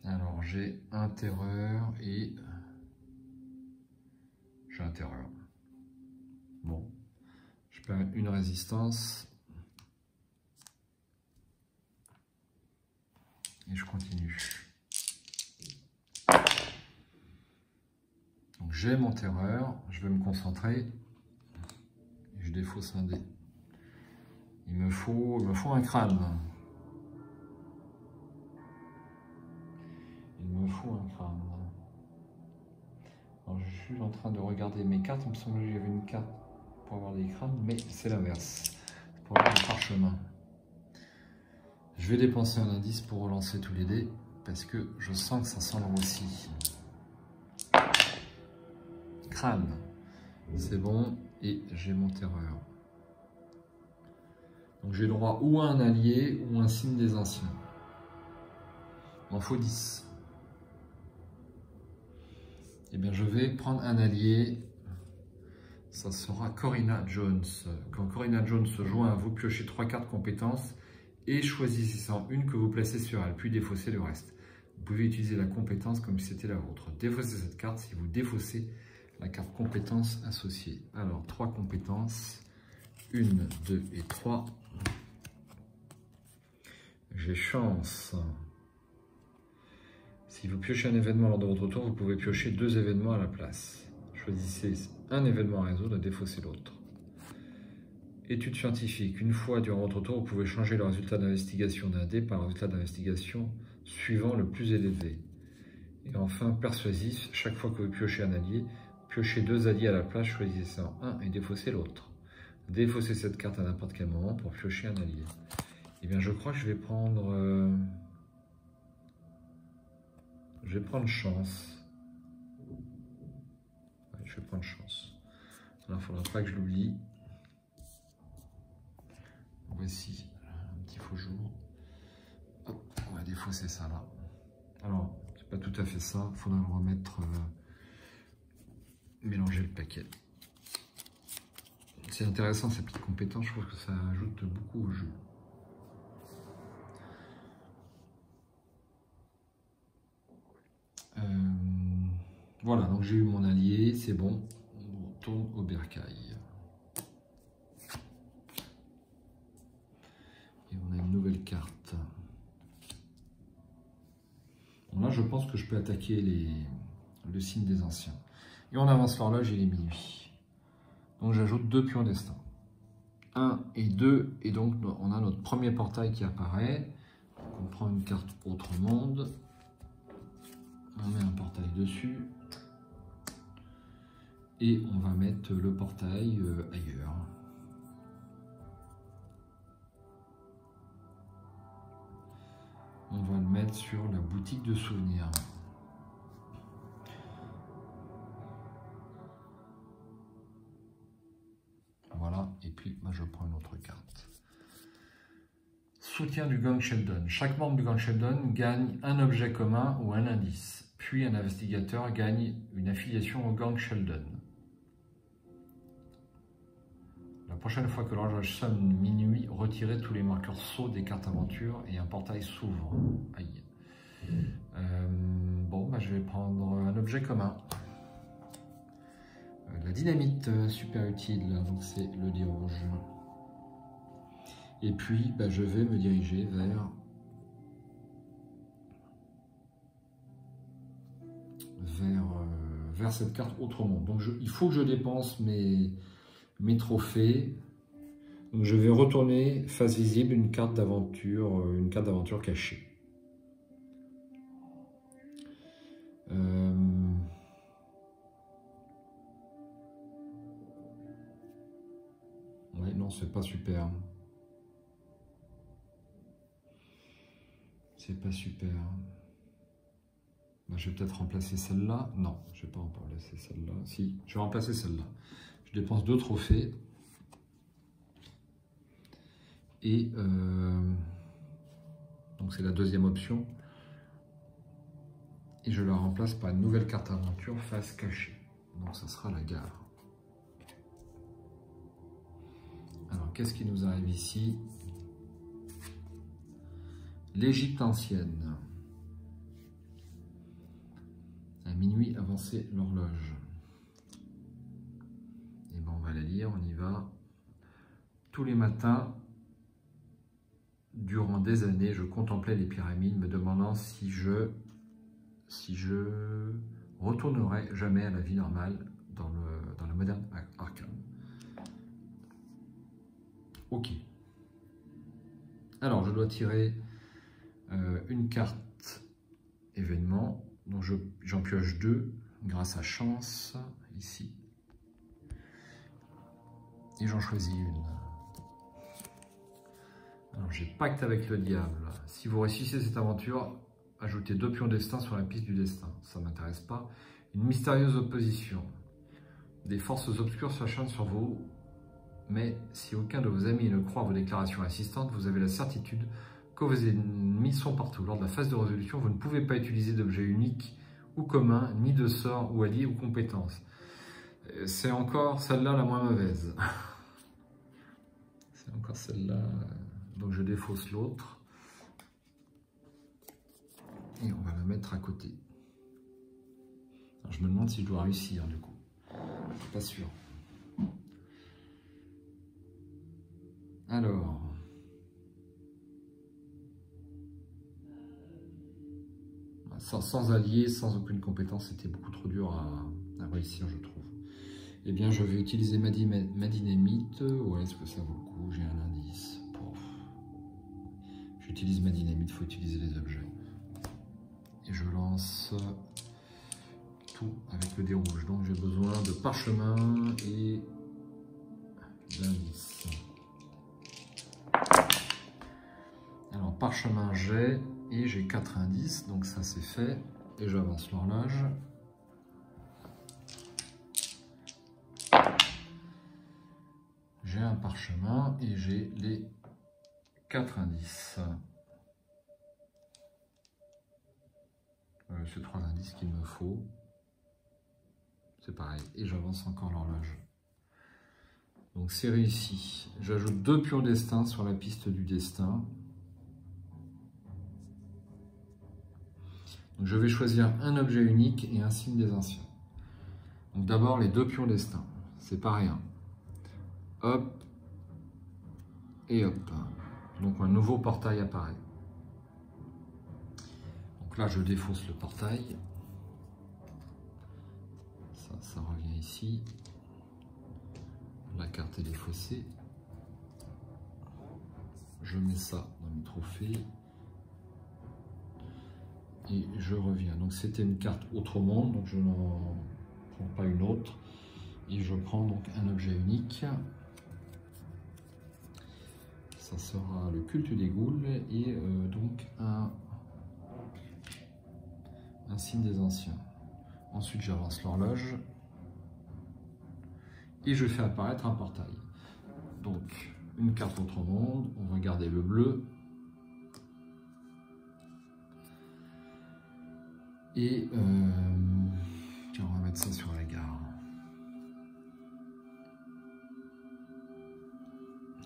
Alors, j'ai un terreur et j'ai un terreur. Bon, je perds une résistance. Et je continue. Donc j'ai mon terreur, je vais me concentrer. Et je défausse un dé. Il me faut un crâne. Il me faut un crâne. Alors je suis en train de regarder mes cartes. Il me semble que j'avais une carte pour avoir des crânes, mais c'est l'inverse. Pour avoir le parchemin. Je vais dépenser un indice pour relancer tous les dés, parce que je sens que ça sent le roussi. Crâne, c'est bon, et j'ai mon terreur. Donc j'ai le droit ou à un allié, ou un signe des anciens. Il m'en faut 10. Eh bien je vais prendre un allié, ça sera Corina Jones. Quand Corina Jones se joint à vous, piochez 3 cartes compétences, et choisissez-en une que vous placez sur elle, puis défaussez le reste. Vous pouvez utiliser la compétence comme si c'était la vôtre. Défaussez cette carte si vous défaussez la carte compétence associée. Alors, 3 compétences. 1, 2 et 3. J'ai chance. Si vous piochez un événement lors de votre tour, vous pouvez piocher 2 événements à la place. Choisissez un événement à résoudre et défaussez l'autre. Étude scientifique. Une fois durant votre tour, vous pouvez changer le résultat d'investigation d'un dé par le résultat d'investigation suivant le plus élevé. Et enfin, persuasif. Chaque fois que vous piochez un allié, piochez 2 alliés à la place, choisissez-en un et défaussez l'autre. Défaussez cette carte à n'importe quel moment pour piocher un allié. Eh bien, je crois que je vais prendre chance. Ouais, je vais prendre chance. Alors, il ne faudra pas que je l'oublie. Voici un petit faux jour. Hop, on va défausser ça là. Alors, c'est pas tout à fait ça. Il faudra le remettre, mélanger le paquet. C'est intéressant ces petites compétences. Je trouve que ça ajoute beaucoup au jeu. Voilà, donc j'ai eu mon allié, c'est bon. On retourne au bercail. Et on a une nouvelle carte. Bon, là, je pense que je peux attaquer le signe des anciens. Et on avance l'horloge, il est minuit. Donc j'ajoute 2 pions destin. 1 et 2, et donc on a notre premier portail qui apparaît. Donc, on prend une carte autre monde. On met un portail dessus. Et on va mettre le portail ailleurs. On va le mettre sur la boutique de souvenirs. Voilà, et puis je prends une autre carte. Soutien du gang Sheldon. Chaque membre du gang Sheldon gagne un objet commun ou un indice. Puis un investigateur gagne une affiliation au gang Sheldon. La prochaine fois que l'horloge sonne minuit, retirez tous les marqueurs sauts des cartes aventure et un portail s'ouvre. Aïe. Bon, bah, je vais prendre un objet commun. La dynamite, super utile, donc c'est le dé rouge. Et puis, bah, je vais me diriger vers cette carte autrement. Donc il faut que je dépense mes trophées. Donc je vais retourner face visible une carte d'aventure cachée. Ouais, non, c'est pas super. C'est pas super. Ben, je vais peut-être remplacer celle-là. Non, je vais pas remplacer celle-là. Si, je vais remplacer celle-là. Je dépense 2 trophées. Et donc c'est la deuxième option. Et je la remplace par une nouvelle carte aventure face cachée. Donc ça sera la gare. Alors qu'est-ce qui nous arrive ici? L'Égypte ancienne. À minuit, avancer l'horloge. Et ben on va la lire, on y va. Tous les matins, durant des années, je contemplais les pyramides, me demandant si je retournerais jamais à la vie normale dans le moderne Arkham. Ok. Alors, je dois tirer une carte événement. Donc, j'en pioche 2 grâce à chance, ici. Et j'en choisis une. Alors, j'ai pacte avec le diable. Si vous réussissez cette aventure, ajoutez 2 pions destin sur la piste du destin. Ça ne m'intéresse pas. Une mystérieuse opposition. Des forces obscures s'acharnent sur vous. Mais si aucun de vos amis ne croit à vos déclarations assistantes, vous avez la certitude que vos ennemis sont partout. Lors de la phase de résolution, vous ne pouvez pas utiliser d'objets uniques ou communs, ni de sorts ou alliés ou compétences. C'est encore celle-là la moins mauvaise. C'est encore celle-là. Donc je défausse l'autre. Et on va la mettre à côté. Alors, je me demande si je dois réussir du coup. Je suis pas sûr. Alors. Sans allié, sans aucune compétence, c'était beaucoup trop dur à réussir, je trouve. Eh bien, je vais utiliser ma dynamite. Ouais, est-ce que ça vaut le coup? J'ai un indice. J'utilise ma dynamite, il faut utiliser les objets. Et je lance tout avec le dé rouge. Donc j'ai besoin de parchemin et d'indice. Alors parchemin j'ai, et j'ai 4 indices, donc ça c'est fait. Et j'avance l'horloge. J'ai un parchemin et j'ai les 4 indices. C'est 3 indices qu'il me faut. C'est pareil. Et j'avance encore l'horloge. Donc c'est réussi. J'ajoute 2 pions destin sur la piste du destin. Donc je vais choisir un objet unique et un signe des anciens. Donc d'abord les 2 pions destin. C'est pas rien. Hop. Et hop. Donc un nouveau portail apparaît. Donc là, je défausse le portail. Ça revient ici. La carte est défaussée. Je mets ça dans mes trophées. Et je reviens. Donc c'était une carte autrement, donc je n'en prends pas une autre. Et je prends donc un objet unique. Ça sera le culte des ghouls et donc un signe des anciens. Ensuite, j'avance l'horloge et je fais apparaître un portail. Donc, une carte autre monde, on va garder le bleu. Et tiens, on va mettre ça sur la gare.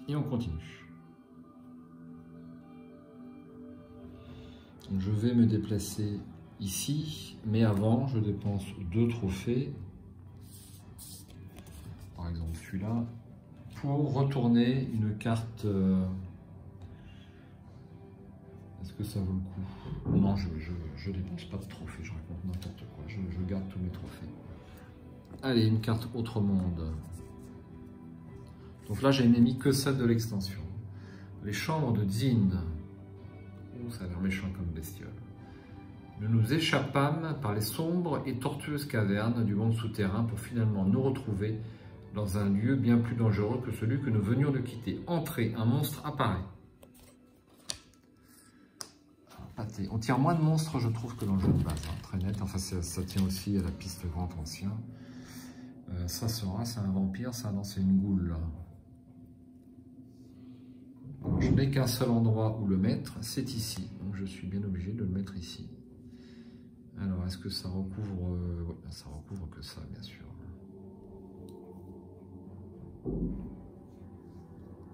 Et on continue. Donc je vais me déplacer ici, mais avant je dépense 2 trophées, par exemple celui-là, pour retourner une carte. Est-ce que ça vaut le coup? Non, je dépense pas de trophées, je raconte n'importe quoi, je garde tous mes trophées. Allez, une carte Autre Monde. Donc là, j'ai mis que celle de l'extension. Les chambres de Dzind. Oh, ça a l'air méchant comme bestiole. Nous nous échappâmes par les sombres et tortueuses cavernes du monde souterrain pour finalement nous retrouver dans un lieu bien plus dangereux que celui que nous venions de quitter. Entrée, un monstre apparaît. Pâté. On tire moins de monstres, je trouve, que dans le jeu de base. Hein, très net. Enfin, ça tient aussi à la piste Grand Ancien. Ça sera, c'est un vampire, ça, non, c'est une goule. Alors, je n'ai qu'un seul endroit où le mettre, c'est ici. Donc, je suis bien obligé de le mettre ici. Alors, est-ce que ça recouvre... Oui, ça recouvre que ça, bien sûr.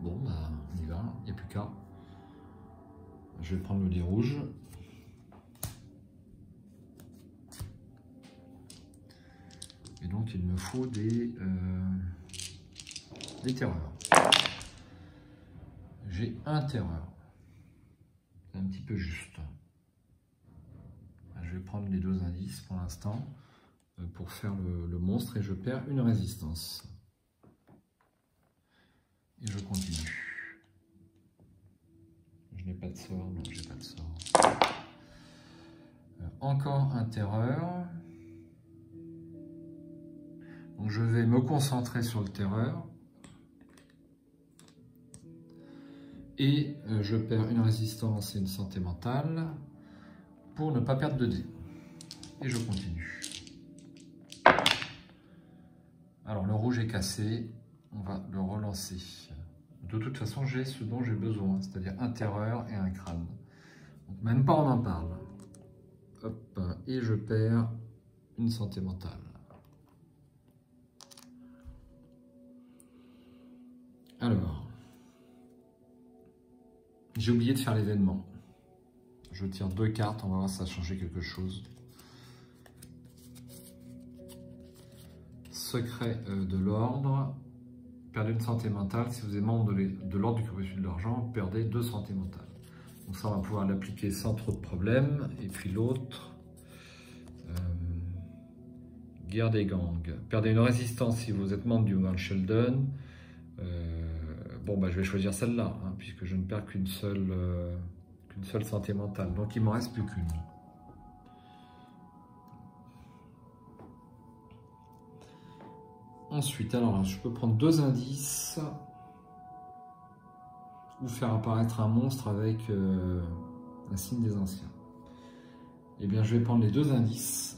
Bon, bah, on y va, il n'y a plus qu'à. Je vais prendre le dé rouge. Et donc, il me faut des terreurs. J'ai un terreur. C'est un petit peu juste. Je vais prendre les 2 indices pour l'instant pour faire le monstre et je perds une résistance. Et je continue. Je n'ai pas de sort, non, j'ai pas de sort. Encore un terreur. Donc je vais me concentrer sur le terreur. Et je perds une résistance et une santé mentale pour ne pas perdre de dés. Et je continue. Alors le rouge est cassé, on va le relancer. De toute façon, j'ai ce dont j'ai besoin, c'est-à-dire un terreur et un crâne. Donc même pas on en parle. Hop, et je perds une santé mentale. Alors, j'ai oublié de faire l'événement. Je tire 2 cartes, on va voir si ça a changé quelque chose. Secret de l'ordre. Perdez une santé mentale. Si vous êtes membre de l'ordre du crépuscule de l'argent, perdez 2 santé mentale. Donc ça, on va pouvoir l'appliquer sans trop de problèmes. Et puis l'autre, guerre des gangs. Perdez une résistance si vous êtes membre du Grand Sheldon. Bon, bah, je vais choisir celle-là, hein, puisque je ne perds qu'une seule santé mentale. Donc il m'en reste plus qu'une. Ensuite, alors je peux prendre 2 indices ou faire apparaître un monstre avec un signe des anciens. Eh bien, je vais prendre les 2 indices.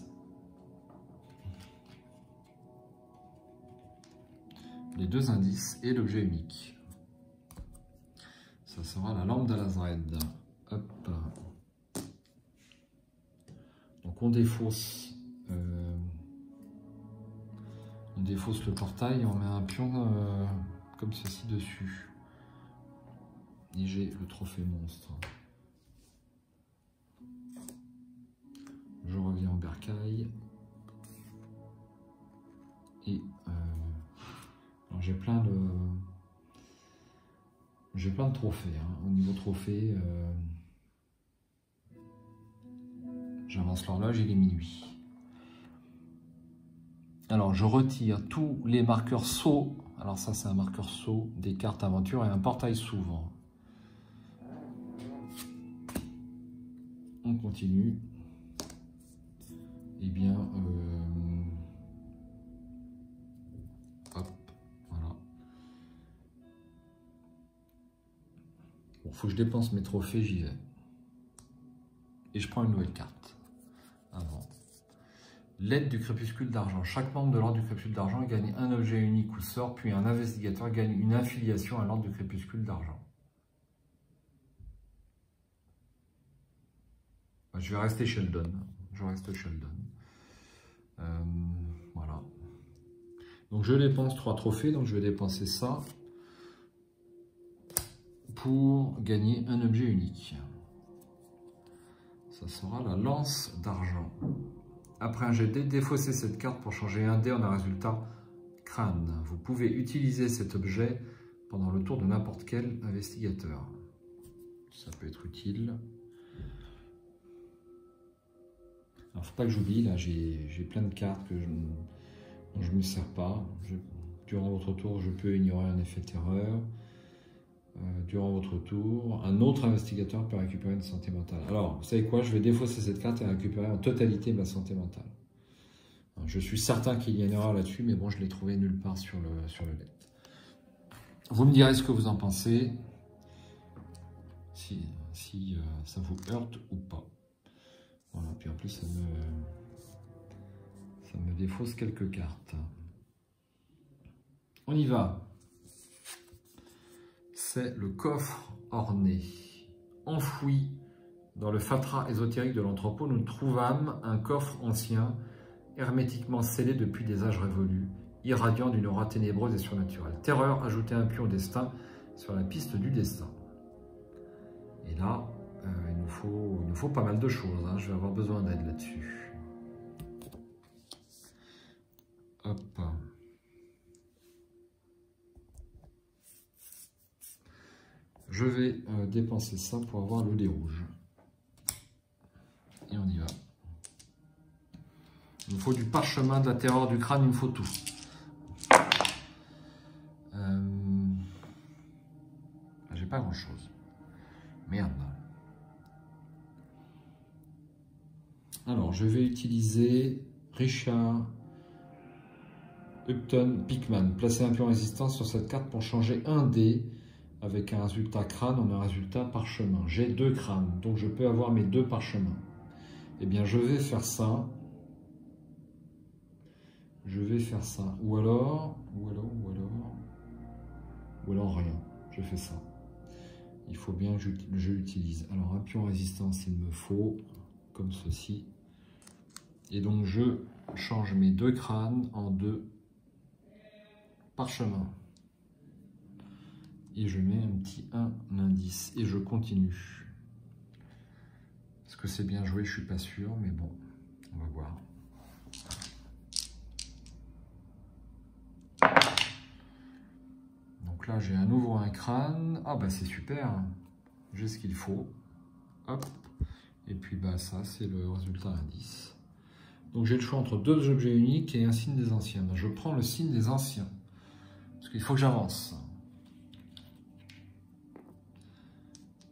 Les 2 indices et l'objet unique. Ça sera la lampe d'Alazred. Hop. Donc on défausse. On défausse le portail et on met un pion comme ceci dessus. Et j'ai le trophée monstre. Je reviens en bercail. Et j'ai plein de trophées. Hein. Au niveau trophée, j'avance l'horloge, il est minuit. Alors, je retire tous les marqueurs sauts. Alors ça, c'est un marqueur saut, des cartes aventure et un portail s'ouvre. On continue. Eh bien, hop, voilà. Bon, faut que je dépense mes trophées, j'y vais. Et je prends une nouvelle carte. Avant. L'aide du crépuscule d'argent. Chaque membre de l'ordre du crépuscule d'argent gagne un objet unique ou sort, puis un investigateur gagne une affiliation à l'ordre du crépuscule d'argent. Je vais rester Sheldon. Je reste Sheldon. Voilà. Donc je dépense 3 trophées, donc je vais dépenser ça pour gagner un objet unique. Ça sera la lance d'argent. Après un jet de dés, défaussez cette carte pour changer un dé en un résultat crâne. Vous pouvez utiliser cet objet pendant le tour de n'importe quel investigateur. Ça peut être utile. Alors, faut pas que j'oublie, là, j'ai plein de cartes dont je ne me sers pas. Durant votre tour, je peux ignorer un effet terreur. Durant votre tour, un autre investigateur peut récupérer une santé mentale. Alors, vous savez quoi? Je vais défausser cette carte et récupérer en totalité ma santé mentale. Alors, je suis certain qu'il y a une erreur là-dessus, mais bon, je l'ai trouvé nulle part sur le net. Vous me direz ce que vous en pensez, si ça vous heurte ou pas. Voilà, puis en plus, ça me défausse quelques cartes. On y va. C'est le coffre orné. Enfoui dans le fatras ésotérique de l'entrepôt, nous trouvâmes un coffre ancien, hermétiquement scellé depuis des âges révolus, irradiant d'une aura ténébreuse et surnaturelle. Terreur, ajoutez un pion au destin sur la piste du destin. Et là, il nous faut pas mal de choses, hein. Je vais avoir besoin d'aide là-dessus. Hop. Je vais dépenser ça pour avoir le dé rouge. Et on y va. Il me faut du parchemin, de la terreur, du crâne, il me faut tout. J'ai pas grand chose. Merde. Alors, je vais utiliser Richard Upton Pickman. Placez un pion résistance sur cette carte pour changer un dé avec un résultat crâne en un résultat parchemin. J'ai 2 crânes, donc je peux avoir mes 2 parchemins. Eh bien, je vais faire ça. Je vais faire ça. Ou alors rien. Je fais ça. Il faut bien que je l'utilise. Alors, un pion résistance, il me faut, comme ceci. Et donc, je change mes 2 crânes en 2 parchemins. Et je mets un petit 1 indice. Et je continue. Est-ce que c'est bien joué? Je suis pas sûr, mais bon, on va voir. Donc là, j'ai à nouveau un crâne. Ah bah c'est super. J'ai ce qu'il faut. Hop. Et puis bah ça, c'est le résultat indice. Donc j'ai le choix entre 2 objets uniques et un signe des anciens. Ben, je prends le signe des anciens. Parce qu'il faut que j'avance.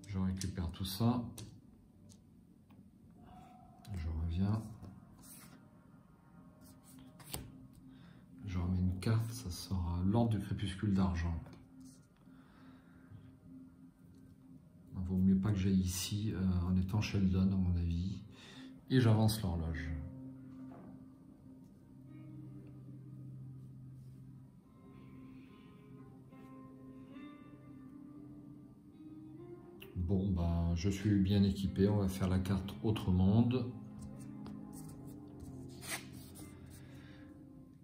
Je récupère tout ça. Je reviens. Je remets une carte, ça sera l'ordre du crépuscule d'argent. Il vaut mieux pas que j'aille ici en étant Sheldon, à mon avis. Et j'avance l'horloge. Bon, ben, je suis bien équipé. On va faire la carte Autre Monde.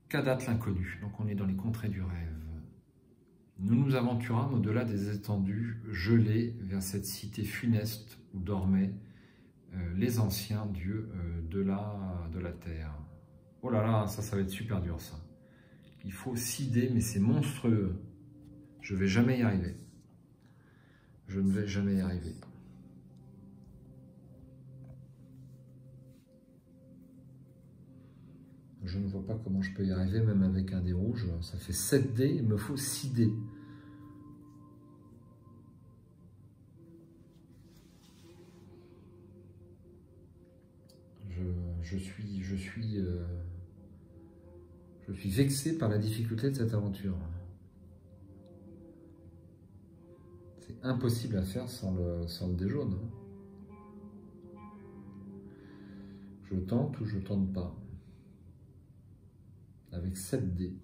Qu'a date l'inconnu? Donc on est dans les contrées du rêve. Nous nous aventurâmes au-delà des étendues gelées vers cette cité funeste où dormaient les anciens dieux de la terre. Oh là là, ça va être super dur ça. Il faut 6 dés, mais c'est monstrueux. Je ne vais jamais y arriver. Je ne vais jamais y arriver. Je ne vois pas comment je peux y arriver, même avec un dé rouge. Ça fait 7 dés, il me faut 6 dés. Je suis vexé par la difficulté de cette aventure. C'est impossible à faire sans le dé jaune. Je tente ou je tente pas. Avec 7 dés.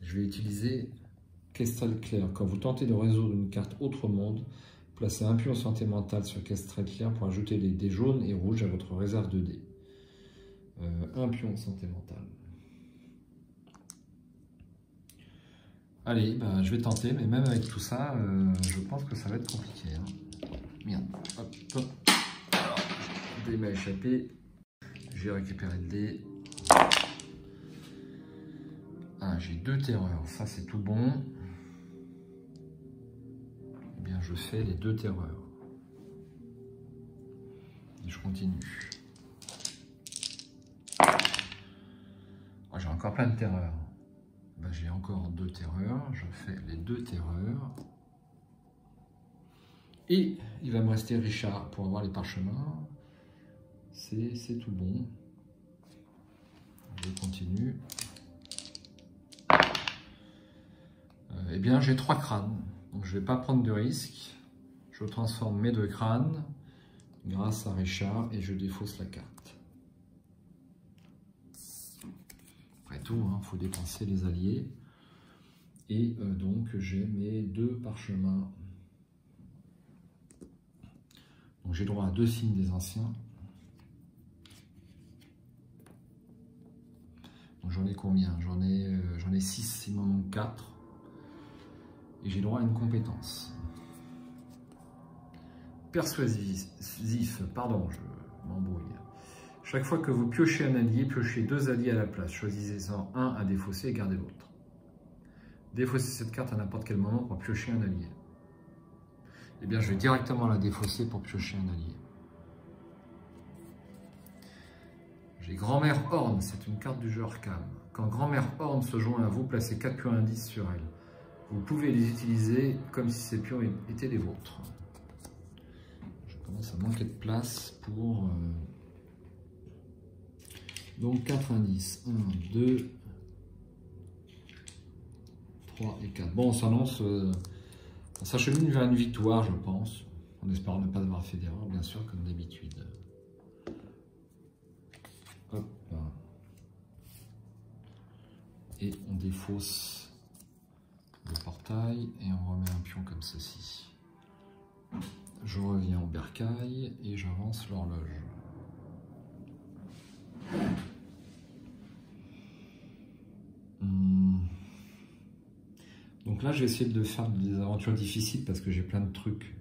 Je vais utiliser Cristal Clair. Quand vous tentez de résoudre une carte Autre Monde, Placez un pion santé mentale sur caisse très claire pour ajouter les dés jaunes et rouges à votre réserve de dés. Un pion santé mentale. Allez, bah, je vais tenter, mais même avec tout ça, je pense que ça va être compliqué. Hein. Merde, hop, hop. Alors, le dé m'a échappé. J'ai récupéré le dé. Ah, j'ai 2 terreurs, ça c'est tout bon. Eh bien, je fais les 2 terreurs. Et je continue. Oh, j'ai encore plein de terreurs. Ben, j'ai encore 2 terreurs. Je fais les 2 terreurs. Et il va me rester Richard pour avoir les parchemins. C'est tout bon. Je continue. Eh bien, j'ai 3 crânes. Donc, je ne vais pas prendre de risque. Je transforme mes 2 crânes grâce à Richard et je défausse la carte. Après tout, il faut dépenser les alliés. Et donc, j'ai mes 2 parchemins. Donc, j'ai droit à 2 signes des anciens. J'en ai combien? J'en ai 6, il m'en manque 4. Et j'ai droit à une compétence. Persuasif, pardon, je m'embrouille. Chaque fois que vous piochez un allié, piochez 2 alliés à la place. Choisissez-en un à défausser et gardez l'autre. Défaussez cette carte à n'importe quel moment pour piocher un allié. Eh bien, je vais directement la défausser pour piocher un allié. J'ai Grand-mère Horn, c'est une carte du jeu Arkham. Quand Grand-mère Horn se joint à vous, placez 4 pions indices sur elle. Vous pouvez les utiliser comme si ces pions étaient les vôtres. Je commence à manquer de place pour... Donc 4 indices. 1, 2, 3 et 4. Bon, on s'annonce... on s'achemine vers une victoire, je pense. En espérant ne pas avoir fait d'erreur, bien sûr, comme d'habitude. Hop. Et on défausse le portail et on remet un pion comme ceci. Je reviens au bercail et j'avance l'horloge. Donc là, je vais essayer de faire des aventures difficiles parce que j'ai plein de trucs.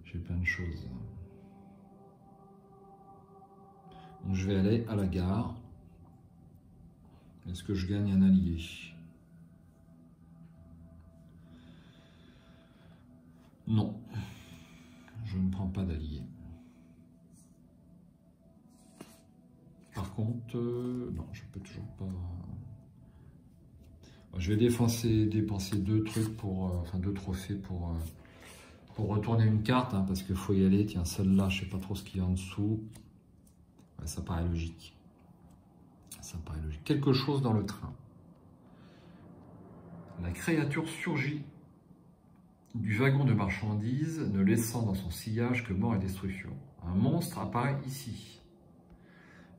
J'ai plein de choses. Donc je vais aller à la gare. Est-ce que je gagne un allié? Non. Je ne prends pas d'allié. Par contre, non, je peux toujours pas... Je vais dépenser 2 trucs pour... enfin, 2 trophées pour retourner une carte, hein, parce qu'il faut y aller. Tiens, celle-là, je sais pas trop ce qu'il y a en dessous. Ouais, ça paraît logique. Ça paraît logique. Quelque chose dans le train. La créature surgit du wagon de marchandises, ne laissant dans son sillage que mort et destruction. Un monstre apparaît ici.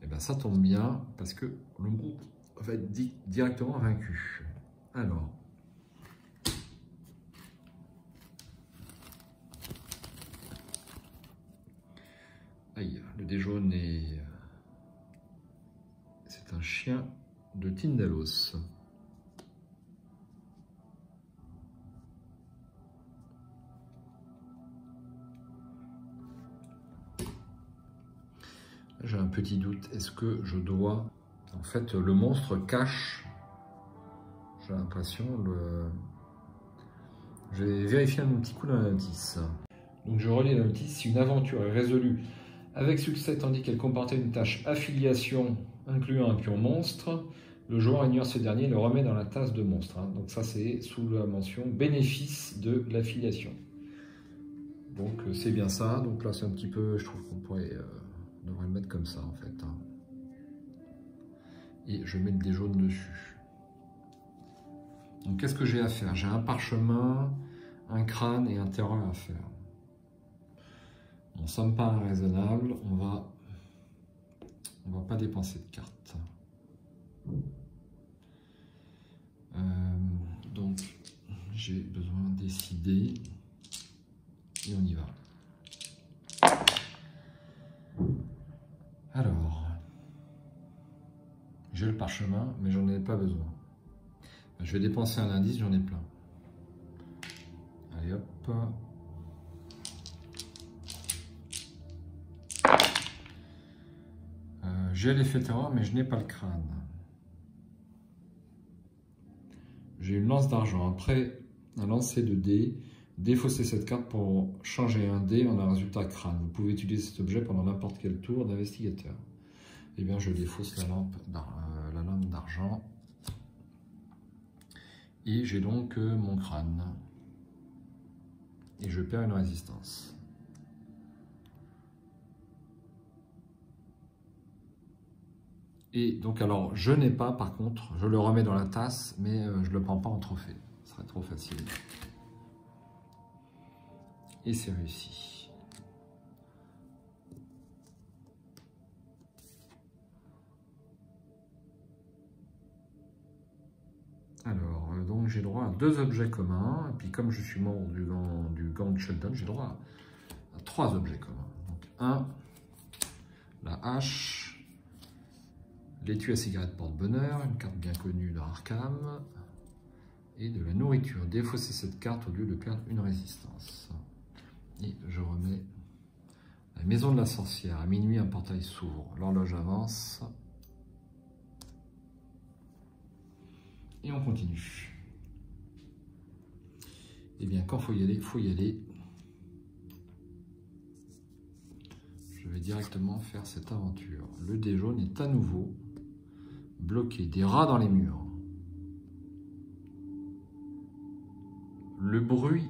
Et bien ça tombe bien, parce que le groupe va être directement vaincu. Alors... Aïe, le dé jaune est... C'est un chien de Tindalos. J'ai un petit doute. Est-ce que je dois... En fait, le monstre cache... J'ai l'impression... Je vais vérifier un petit coup dans la notice. Donc je relis la notice. Si une aventure est résolue avec succès tandis qu'elle comportait une tâche affiliation incluant un pion monstre, le joueur ignore ce dernier et le remet dans la tasse de monstre. Hein. Donc ça c'est sous la mention bénéfice de l'affiliation. Donc c'est bien ça. Donc là c'est un petit peu, je trouve qu'on pourrait... on devrait le mettre comme ça en fait. Hein. Et je mets des jaunes dessus. Donc qu'est-ce que j'ai à faire? J'ai un parchemin, un crâne et un terreur à faire. Bon, ça me paraît raisonnable. On va pas dépenser de cartes. Donc j'ai besoin de décider. Et on y va. Alors, j'ai le parchemin, mais j'en ai pas besoin. Je vais dépenser un indice, j'en ai plein. Allez hop. J'ai l'effet terreur, mais je n'ai pas le crâne. J'ai une lance d'argent. Après un lancer de dés, défaussez cette carte pour changer un dé en un résultat crâne. Vous pouvez utiliser cet objet pendant n'importe quel tour d'investigateur. Eh bien, je défausse la lampe d'argent. Et j'ai donc mon crâne. Et je perds une résistance. Et donc, alors, je n'ai pas, par contre, je le remets dans la tasse, mais je ne le prends pas en trophée. Ce serait trop facile. Et c'est réussi. Alors, donc j'ai droit à 2 objets communs. Et puis, comme je suis membre du gang Sheldon, j'ai droit à 3 objets communs. Donc, 1, la hache. L'étui à cigarette porte-bonheur, une carte bien connue de Arkham, et de la nourriture. Défausser cette carte au lieu de perdre une résistance. Et je remets la maison de la sorcière. À minuit, un portail s'ouvre. L'horloge avance. Et on continue. Eh bien, quand il faut y aller. Je vais directement faire cette aventure. Le dé jaune est à nouveau bloqué. Des rats dans les murs. Le bruit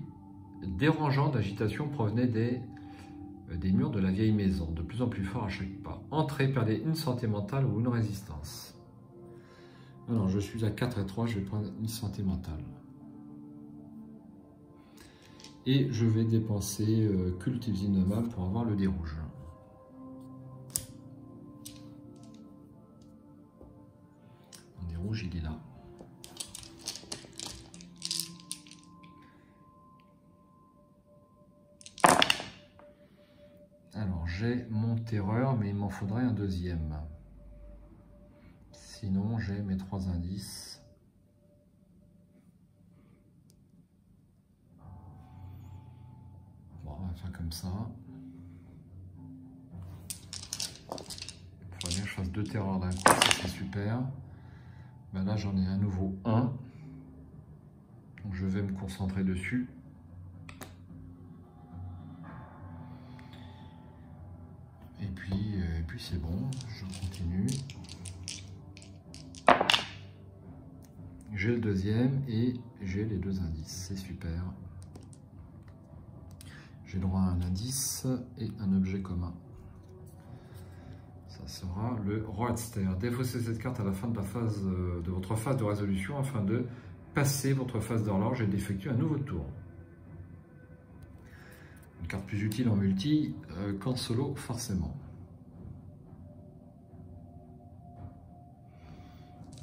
dérangeant d'agitation provenait des murs de la vieille maison, de plus en plus fort à chaque pas. Entrez, perdez une santé mentale ou une résistance. Alors, je suis à 4 et 3, je vais prendre une santé mentale. Et je vais dépenser Cultives Innommables pour avoir le dé rouge. Le dé rouge, il est là. Alors, j'ai mon terreur, mais il m'en faudrait un deuxième. Sinon, j'ai mes 3 indices. Bon, on va faire comme ça. Il faudrait bien que je fasse 2 terreurs d'un coup, ça c'est super. Ben là, j'en ai à nouveau un. Donc, je vais me concentrer dessus. Et puis c'est bon, je continue. J'ai le deuxième et j'ai les 2 indices, c'est super. J'ai droit à un indice et un objet commun. Ça sera le Roadster. Défaussez cette carte à la fin de votre phase de résolution afin de passer votre phase d'horloge et d'effectuer un nouveau tour. Une carte plus utile en multi qu'en solo, forcément.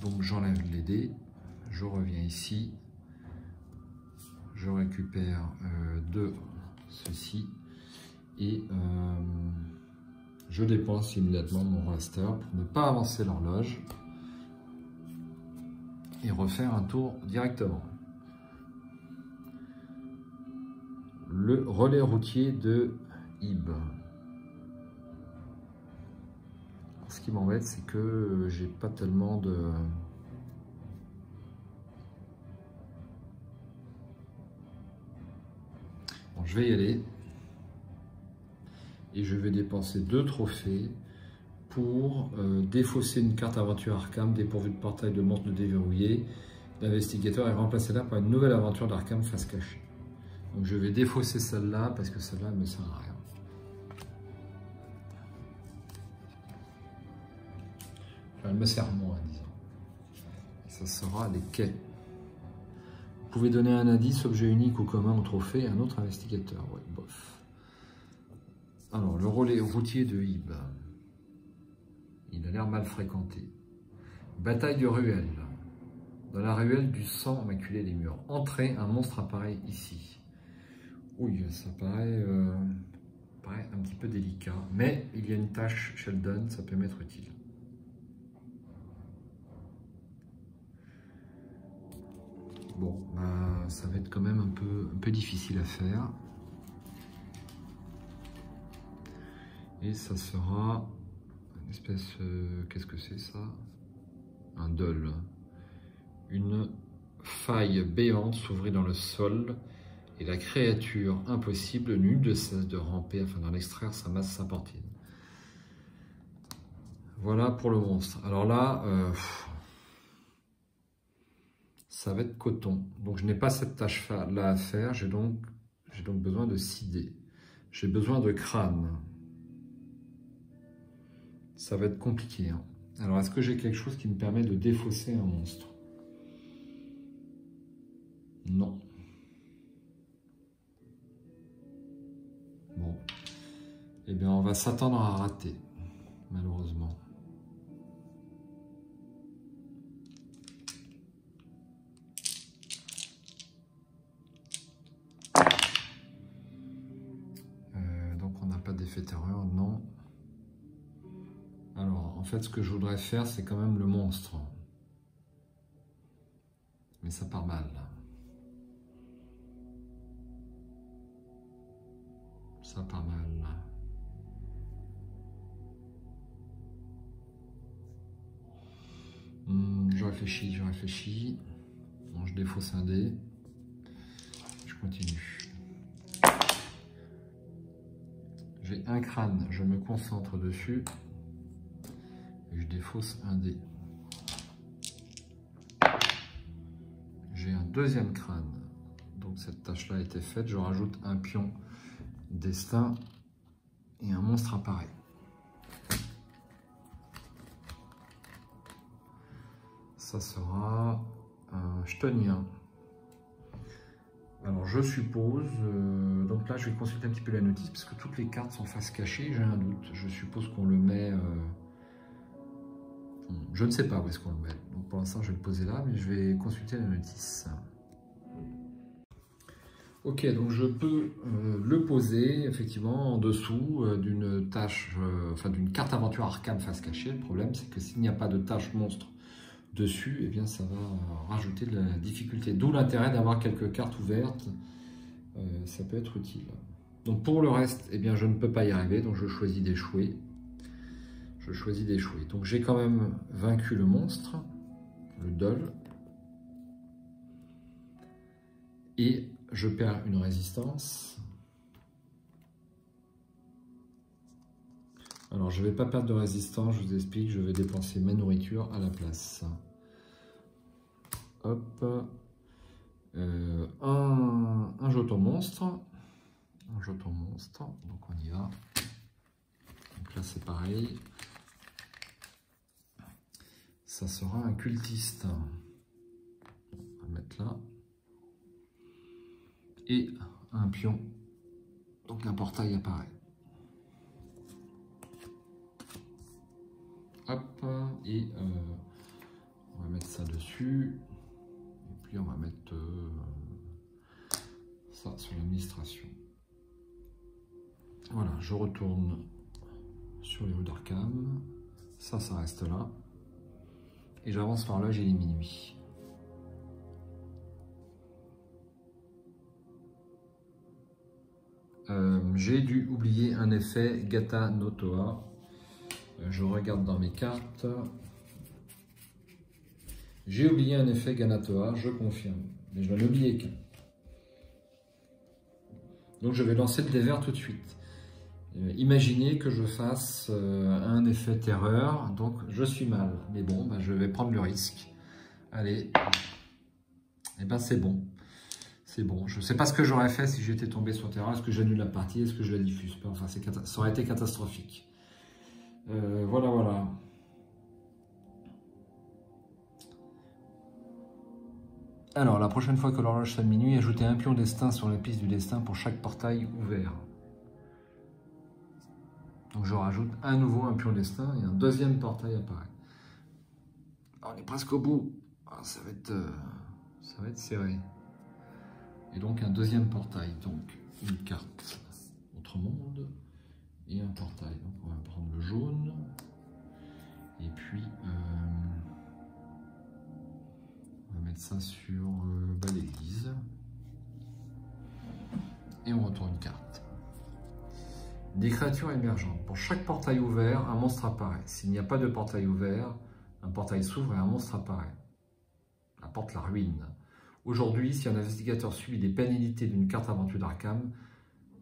Donc j'enlève les dés, je reviens ici, je récupère de ceci et je dépense immédiatement mon raster pour ne pas avancer l'horloge et refaire un tour directement. Le relais routier de Ib. Ce qui m'embête, c'est que j'ai pas tellement de... Bon, je vais y aller. Et je vais dépenser 2 trophées pour défausser une carte aventure Arkham dépourvue de portail de monstre déverrouillé d'investigateur et remplacer la par une nouvelle aventure d'Arkham face cachée. Donc je vais défausser celle-là parce que celle-là ne me sert à rien. Enfin, elle me sert moins, disons. Et ça sera les quais. Vous pouvez donner un indice, objet unique ou commun au trophée, à un autre investigateur. Ouais, bof. Alors, le relais routier de Ib. Il a l'air mal fréquenté. Bataille de ruelle. Dans la ruelle du sang maculé des murs. Entrez, un monstre apparaît ici. Oui, ça paraît un petit peu délicat, mais il y a une tâche Sheldon, ça peut m'être utile. Bon, bah, ça va être quand même un peu difficile à faire. Et ça sera une espèce... qu'est-ce que c'est ça? Un dol. Une faille béante s'ouvrit dans le sol et la créature impossible n'eut de cesse de ramper afin d'en extraire sa masse sympantine. Voilà pour le monstre. Alors là, ça va être coton. Donc je n'ai pas cette tâche-là à faire. J'ai donc besoin de 6 dés. J'ai besoin de crâne. Ça va être compliqué. Hein. Alors est-ce que j'ai quelque chose qui me permet de défausser un monstre? Non. Bon. Eh bien, on va s'attendre à rater, malheureusement. Donc, on n'a pas d'effet terreur, non. Alors, en fait, ce que je voudrais faire, c'est quand même le monstre. Mais ça part mal. Ça part mal. Je réfléchis. Bon, je défausse un dé. Je continue. J'ai un crâne, je me concentre dessus. Et je défausse un dé. J'ai un deuxième crâne. Donc cette tâche-là a été faite. Je rajoute un pion destin et un monstre apparaît. Ça sera un chtonien. Alors je suppose, donc là je vais consulter un petit peu la notice parce que toutes les cartes sont face cachée, j'ai un doute. Je suppose qu'on le met, je ne sais pas où est-ce qu'on le met. Donc pour l'instant je vais le poser là, mais je vais consulter la notice. Ok, donc je peux le poser effectivement en dessous d'une tâche, enfin d'une carte aventure Arkham face cachée. Le problème c'est que s'il n'y a pas de tâche monstre dessus, eh bien ça va rajouter de la difficulté. D'où l'intérêt d'avoir quelques cartes ouvertes, ça peut être utile. Donc pour le reste, eh bien je ne peux pas y arriver, donc je choisis d'échouer. Je choisis d'échouer. Donc j'ai quand même vaincu le monstre, le dol, et je perds une résistance. Alors je ne vais pas perdre de résistance, je vous explique, je vais dépenser ma nourriture à la place. Hop, un jeton monstre, donc on y va. Donc là c'est pareil, ça sera un cultiste. On va le mettre là. Et un pion, donc un portail apparaît. Hop, et on va mettre ça dessus. Et puis on va mettre ça sur l'administration. Voilà, je retourne sur les rues d'Arkham. Ça reste là. Et j'avance par là, j'ai les minuit. J'ai dû oublier un effet Gata no Toa. Je regarde dans mes cartes. J'ai oublié un effet Ganatoa, je confirme. Mais je dois l'oublier qu'un. Donc je vais lancer le dé vert tout de suite. Imaginez que je fasse un effet terreur, donc je suis mal. Mais bon, ben, je vais prendre le risque. Allez. Et ben c'est bon. C'est bon. Je ne sais pas ce que j'aurais fait si j'étais tombé sur terrain. Est-ce que j'annule la partie? Est-ce que je la diffuse pas? Enfin, ça aurait été catastrophique. Voilà. Alors, la prochaine fois que l'horloge sonne minuit, ajoutez un pion destin sur la piste du destin pour chaque portail ouvert. Donc, je rajoute à nouveau un pion destin et un deuxième portail apparaît. On est presque au bout. Ah, ça va être serré. Et donc, un deuxième portail. Donc, une carte Autre Monde et un portail. Donc on va prendre le jaune et puis on va mettre ça sur l'église et on retourne une carte. Des créatures émergentes. Pour chaque portail ouvert, un monstre apparaît. S'il n'y a pas de portail ouvert, un portail s'ouvre et un monstre apparaît. Apporte la ruine. Aujourd'hui, si un investigateur subit des pénalités d'une carte aventure d'Arkham,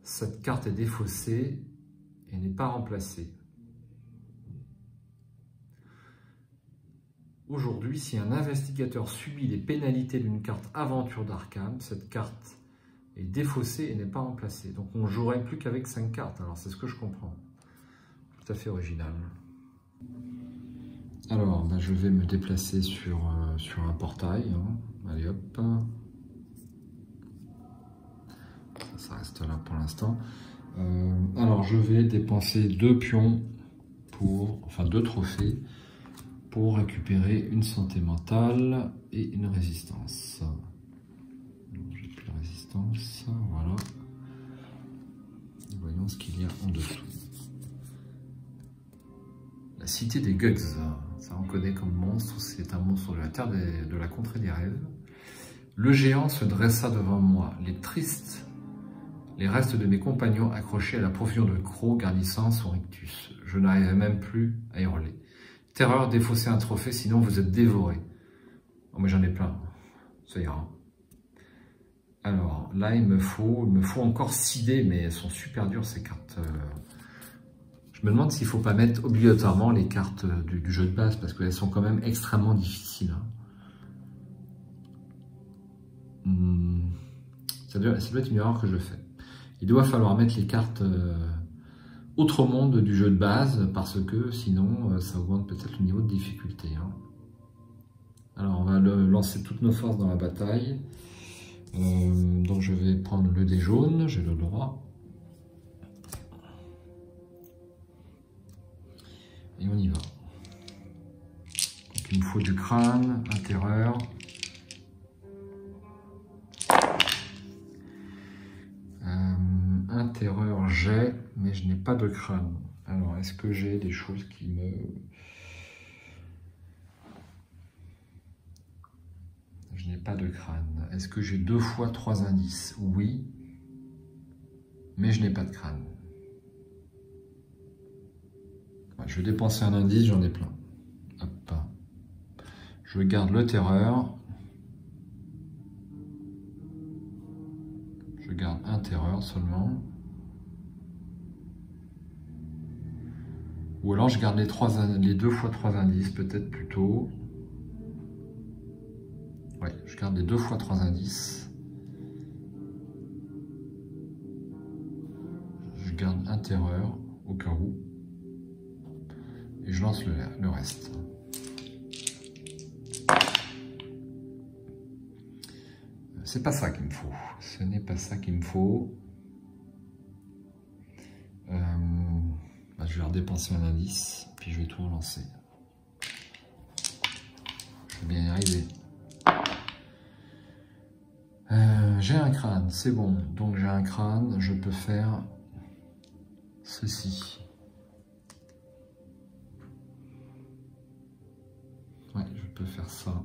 cette carte est défaussée et n'est pas remplacée. Aujourd'hui, si un investigateur subit les pénalités d'une carte aventure d'Arkham, cette carte est défaussée et n'est pas remplacée. Donc on ne jouerait plus qu'avec 5 cartes. Alors c'est ce que je comprends. Tout à fait original. Alors je vais me déplacer sur un portail. Allez hop. Ça reste là pour l'instant. Alors je vais dépenser 2 pions enfin 2 trophées pour récupérer une santé mentale et une résistance. J'ai plus de résistance, voilà. Voyons ce qu'il y a en dessous. La cité des Gugs, ça on connaît comme monstre, c'est un monstre de la terre de la contrée des rêves. Le géant se dressa devant moi, les restes de mes compagnons accrochés à la profondeur de croc garnissant son rictus. Je n'arrivais même plus à hurler. Terreur, défaussez un trophée, sinon vous êtes dévoré. Oh, mais j'en ai plein, ça ira. Alors là, il me faut encore 6 dés, mais elles sont super dures ces cartes. Je me demande s'il ne faut pas mettre obligatoirement les cartes du jeu de base, parce qu'elles sont quand même extrêmement difficiles. Ça doit être une erreur que je fais. Il doit falloir mettre les cartes Autre Monde du jeu de base, parce que sinon ça augmente peut-être le niveau de difficulté. Alors on va lancer toutes nos forces dans la bataille. Donc je vais prendre le dé jaune, j'ai le droit. Et on y va. Donc il me faut du crâne, un terreur. Un terreur j'ai, mais je n'ai pas de crâne. Alors est-ce que j'ai des choses qui me... Je n'ai pas de crâne. Est-ce que j'ai 2 fois 3 indices? Oui, mais je n'ai pas de crâne. Je vais dépenser un indice, j'en ai plein. Hop. Je garde le terreur. Je garde un terreur seulement. Ou alors je garde les 2 fois 3 indices, peut-être plutôt. Ouais, je garde les 2 fois 3 indices. Je garde un terreur au cas où. Et je lance le reste. C'est pas ça qu'il me faut. Ce n'est pas ça qu'il me faut. Je vais redépenser un indice, puis je vais tout relancer. Je vais bien y arriver. J'ai un crâne, c'est bon. Donc j'ai un crâne, je peux faire ceci. Ouais, je peux faire ça.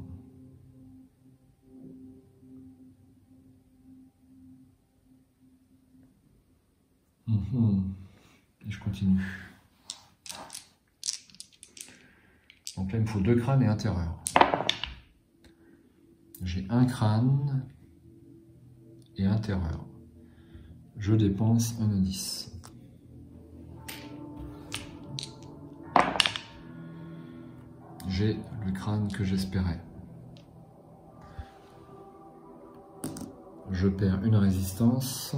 Et je continue. Donc là, il me faut 2 crânes et un terreur. J'ai un crâne et un terreur. Je dépense un indice. J'ai le crâne que j'espérais. Je perds une résistance.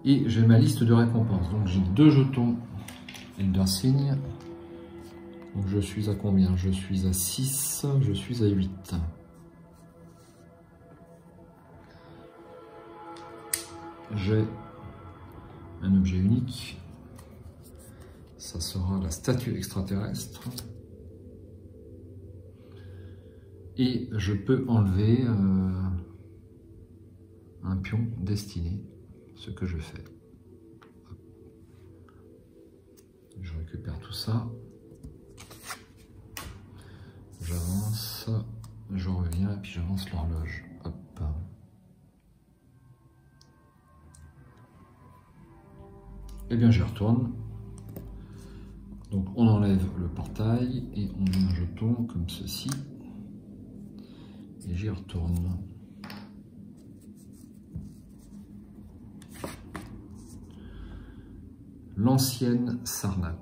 Et j'ai ma liste de récompenses. Donc j'ai 2 jetons Elder Sign. Donc je suis à combien? Je suis à 6, je suis à 8. J'ai un objet unique. Ça sera la statue extraterrestre. Et je peux enlever un pion destiné, ce que je fais. Je récupère tout ça. J'avance, je reviens et puis j'avance l'horloge. Hop. Et bien j'y retourne. Donc on enlève le portail et on met un jeton comme ceci. Et j'y retourne. L'ancienne Sarlat.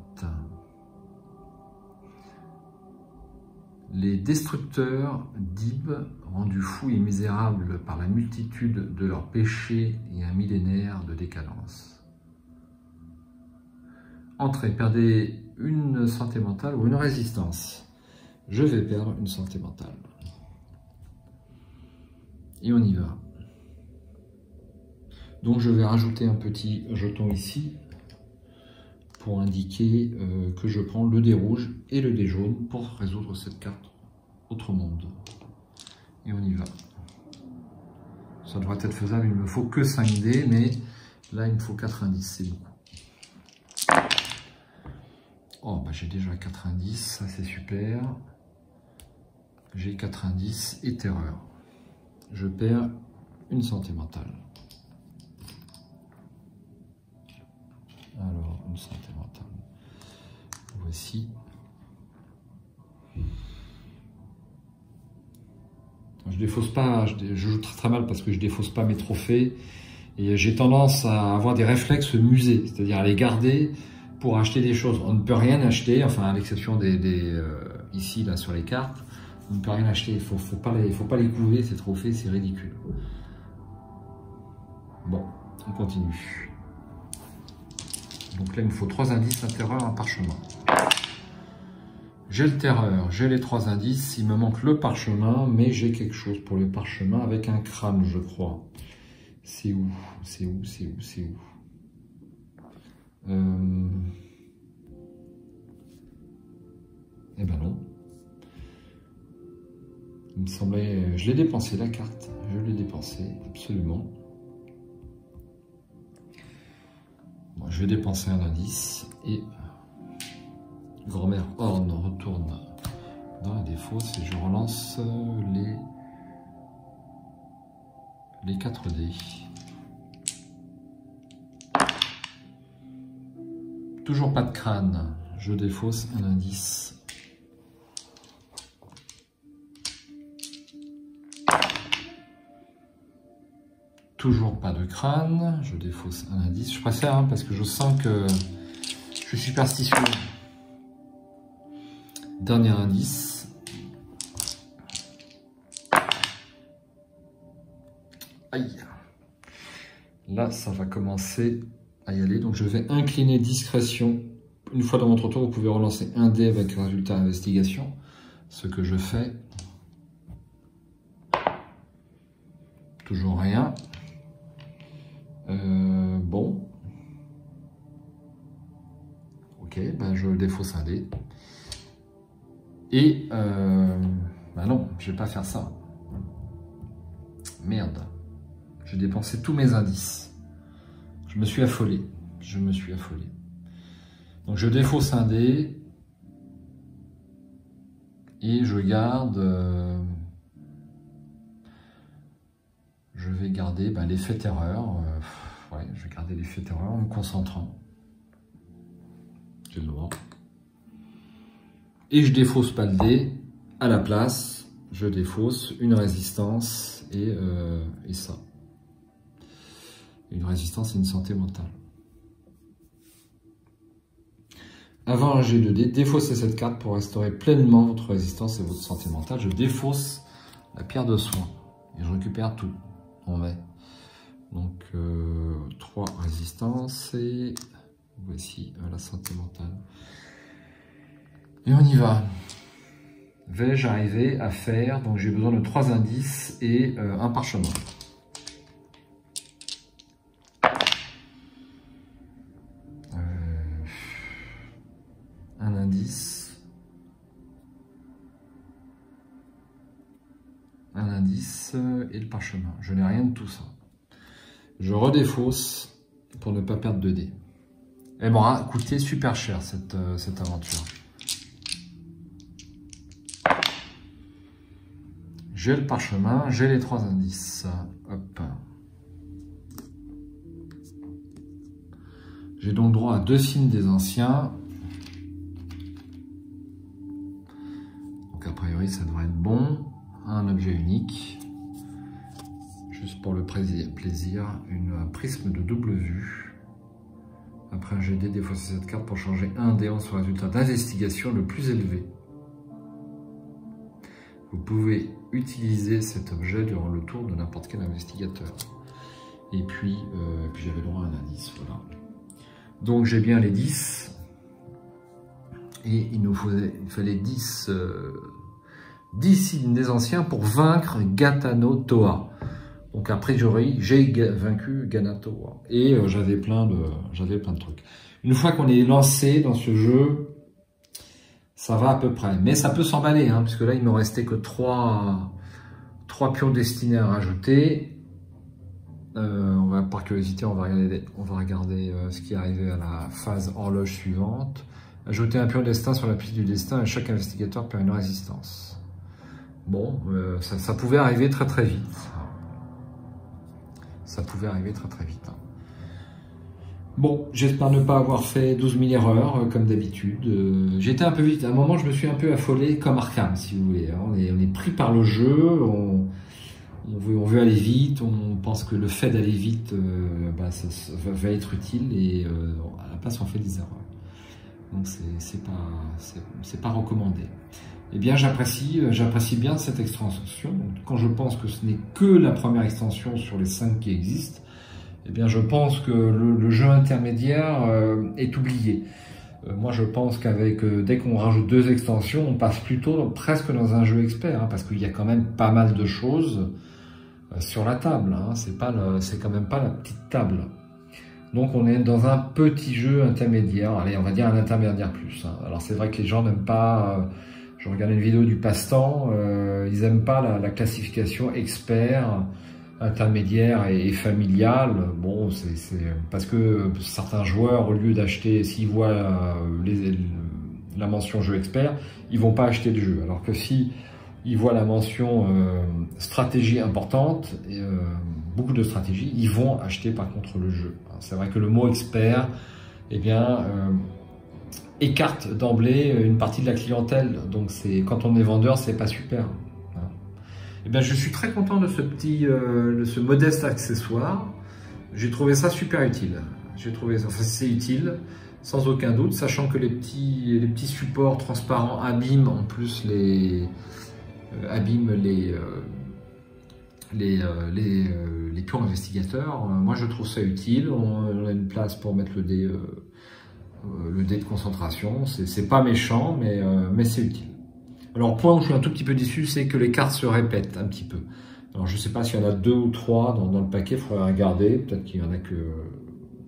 Les destructeurs d'Ib, rendus fous et misérables par la multitude de leurs péchés et un millénaire de décadence. Entrez, perdez une santé mentale ou une résistance. Je vais perdre une santé mentale. Et on y va. Donc je vais rajouter un petit jeton ici pour indiquer que je prends le dé rouge et le dé jaune pour résoudre cette carte Autre Monde. Et on y va. Ça devrait être faisable, il ne me faut que 5 dés, mais là il me faut 4 indices, c'est beaucoup. Oh, bah j'ai déjà 4 indices, ça c'est super. J'ai 4 indices et terreur. Je perds une santé mentale. Alors, une santé mentale. Voici. Je défausse pas, je joue très mal parce que je défausse pas mes trophées. Et j'ai tendance à avoir des réflexes musée, c'est-à-dire à les garder pour acheter des choses. On ne peut rien acheter, enfin à l'exception ici, là, sur les cartes. On ne peut rien acheter, il faut pas les couver, ces trophées, c'est ridicule. Bon, on continue. Donc là, il me faut 3 indices, un terreur, un parchemin. J'ai le terreur, j'ai les 3 indices, il me manque le parchemin, mais j'ai quelque chose pour le parchemin avec un crâne, je crois. C'est où? C'est où? C'est où? C'est où? Eh ben non. Il me semblait... Je l'ai dépensé, la carte. Je l'ai dépensée, absolument. Bon, je vais dépenser un indice et Grand-mère Horn retourne dans la défausse et je relance les 4 dés. Toujours pas de crâne. Je défausse un indice. Toujours pas de crâne, je défausse un indice. Je préfère parce que je sens que je suis superstitieux. Dernier indice. Aïe. Là, ça va commencer à y aller. Donc, je vais incliner discrétion. Une fois dans votre tour, vous pouvez relancer un dé avec résultat investigation. Ce que je fais. Toujours rien. Bon. Ok, ben je défausse un dé. Et, ben non, je vais pas faire ça. Merde. J'ai dépensé tous mes indices. Je me suis affolé. Je me suis affolé. Donc je défausse un dé. Et je garde... je vais garder l'effet terreur. Ouais, je vais garder l'effet terreur en me concentrant. J'ai le droit. Et je défausse pas le dé. À la place, je défausse une résistance et ça. Une résistance et une santé mentale. Avant un jet de dé, défaussez cette carte pour restaurer pleinement votre résistance et votre santé mentale. Je défausse la pierre de soin et je récupère tout. On met donc 3 résistances et voici la santé mentale. Et on y va. Vais-je arriver à faire, donc j'ai besoin de 3 indices et un parchemin. Un indice. 10 et le parchemin. Je n'ai rien de tout ça. Je redéfausse pour ne pas perdre de dés. Elle m'aura coûté super cher cette aventure. J'ai le parchemin, j'ai les 3 indices. Hop. J'ai donc droit à 2 signes des anciens. Donc a priori ça devrait être bon. Un objet unique. Juste pour le plaisir, un prisme de double vue. Après un jet de dés, défausser cette carte pour changer un dé en son résultat d'investigation le plus élevé. Vous pouvez utiliser cet objet durant le tour de n'importe quel investigateur. Et puis j'avais droit à un indice, voilà. Donc j'ai bien les 10. Et il fallait 10 signes des anciens pour vaincre Gaetano Toa. Donc a priori, j'ai vaincu Gaetano. Et j'avais plein de trucs. Une fois qu'on est lancé dans ce jeu, ça va à peu près. Mais ça peut s'emballer, hein, puisque là, il ne me restait que 3 pions destinés à rajouter. Par curiosité, on va regarder ce qui est arrivé à la phase horloge suivante. Ajouter un pion destin sur la piste du destin et chaque investigateur perd une résistance. Bon, ça pouvait arriver très très vite. Ça pouvait arriver très très vite. Hein. Bon, j'espère ne pas avoir fait 12 000 erreurs, comme d'habitude. J'étais un peu vite. À un moment, je me suis un peu affolé, comme Arkham, si vous voulez. On est pris par le jeu, on veut aller vite, on pense que le fait d'aller vite ça va être utile, et à la place, on fait des erreurs. Donc, c'est pas recommandé. Eh bien, j'apprécie bien cette extension. Quand je pense que ce n'est que la première extension sur les 5 qui existent, eh bien, je pense que le jeu intermédiaire est oublié. Moi, je pense qu'avec dès qu'on rajoute 2 extensions, on passe plutôt presque dans un jeu expert, hein, parce qu'il y a quand même pas mal de choses sur la table. Hein. C'est quand même pas la petite table. Donc, on est dans un petit jeu intermédiaire. Allez, on va dire un intermédiaire plus. Hein. Alors, c'est vrai que les gens n'aiment pas. Je regardais une vidéo du passe-temps. Ils n'aiment pas la classification expert, intermédiaire et familial. Bon, c'est parce que certains joueurs, au lieu d'acheter, s'ils voient la mention jeu expert, ils vont pas acheter le jeu. Alors que si ils voient la mention stratégie importante, beaucoup de stratégie, ils vont acheter par contre le jeu. C'est vrai que le mot expert, eh bien, écarte d'emblée une partie de la clientèle. Donc quand on est vendeur, c'est pas super. Eh bien, je suis très content de ce modeste accessoire. J'ai trouvé ça super utile. C'est utile, sans aucun doute, sachant que les petits supports transparents abîment en plus les pions investigateurs. Moi, je trouve ça utile. On a une place pour mettre le dé de concentration. C'est pas méchant, mais c'est utile. Alors, point où je suis un tout petit peu déçu, c'est que les cartes se répètent un petit peu. Alors, je ne sais pas s'il y en a 2 ou 3 dans le paquet, il faudrait regarder. Peut-être qu'il y en a que...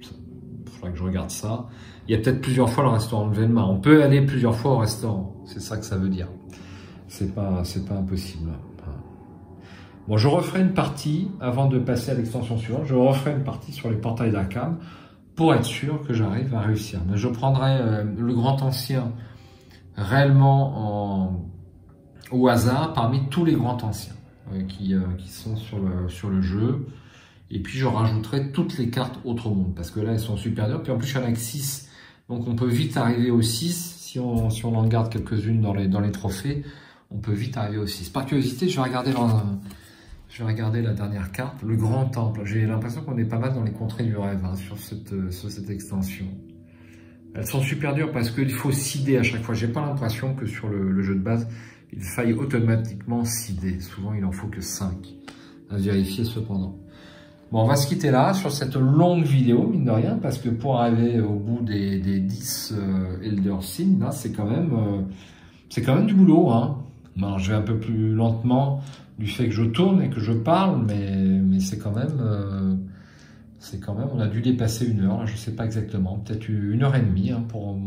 Il faudra que je regarde ça. Il y a peut-être plusieurs fois le restaurant de Venma. On peut aller plusieurs fois au restaurant. C'est ça que ça veut dire. C'est pas impossible. Bon, je referai une partie, avant de passer à l'extension suivante, je referai une partie sur les portails d'Arkham pour être sûr que j'arrive à réussir. Mais je prendrai le grand ancien réellement au hasard parmi tous les grands anciens qui sont sur le jeu. Et puis je rajouterai toutes les cartes Autre Monde, parce que là elles sont super dures. Puis en plus il y en a que 6, donc on peut vite arriver aux 6. Si on en garde quelques-unes dans les trophées, on peut vite arriver aux 6. Par curiosité, je vais regarder la dernière carte, le Grand Temple. J'ai l'impression qu'on est pas mal dans les contrées du rêve sur cette extension. Elles sont super dures parce qu'il faut seeder à chaque fois. J'ai pas l'impression que sur le jeu de base, il faille automatiquement seeder. Souvent, il en faut que 5. À vérifier cependant. Bon, on va se quitter là sur cette longue vidéo, mine de rien, parce que pour arriver au bout des 10 Elder Signs, là, c'est quand même du boulot. Hein. Bon, je vais un peu plus lentement du fait que je tourne et que je parle, mais c'est quand même, on a dû dépasser 1 heure, là, je ne sais pas exactement, peut-être 1h30, hein, pour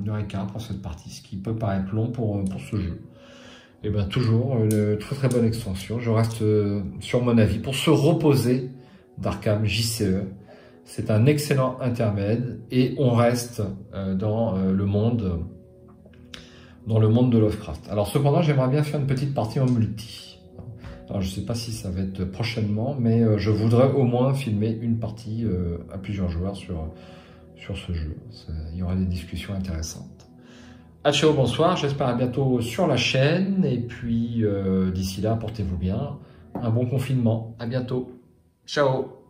1h15 pour cette partie, ce qui peut paraître long pour ce jeu. Et bien toujours une très très bonne extension. Je reste sur mon avis pour se reposer d'Arkham JCE. C'est un excellent intermède et on reste dans le monde de Lovecraft. Alors cependant, j'aimerais bien faire une petite partie en multi. Alors je ne sais pas si ça va être prochainement, mais je voudrais au moins filmer une partie à plusieurs joueurs sur ce jeu. Il y aura des discussions intéressantes. Ciao, bonsoir, j'espère à bientôt sur la chaîne et puis d'ici là, portez-vous bien. Un bon confinement, à bientôt. Ciao.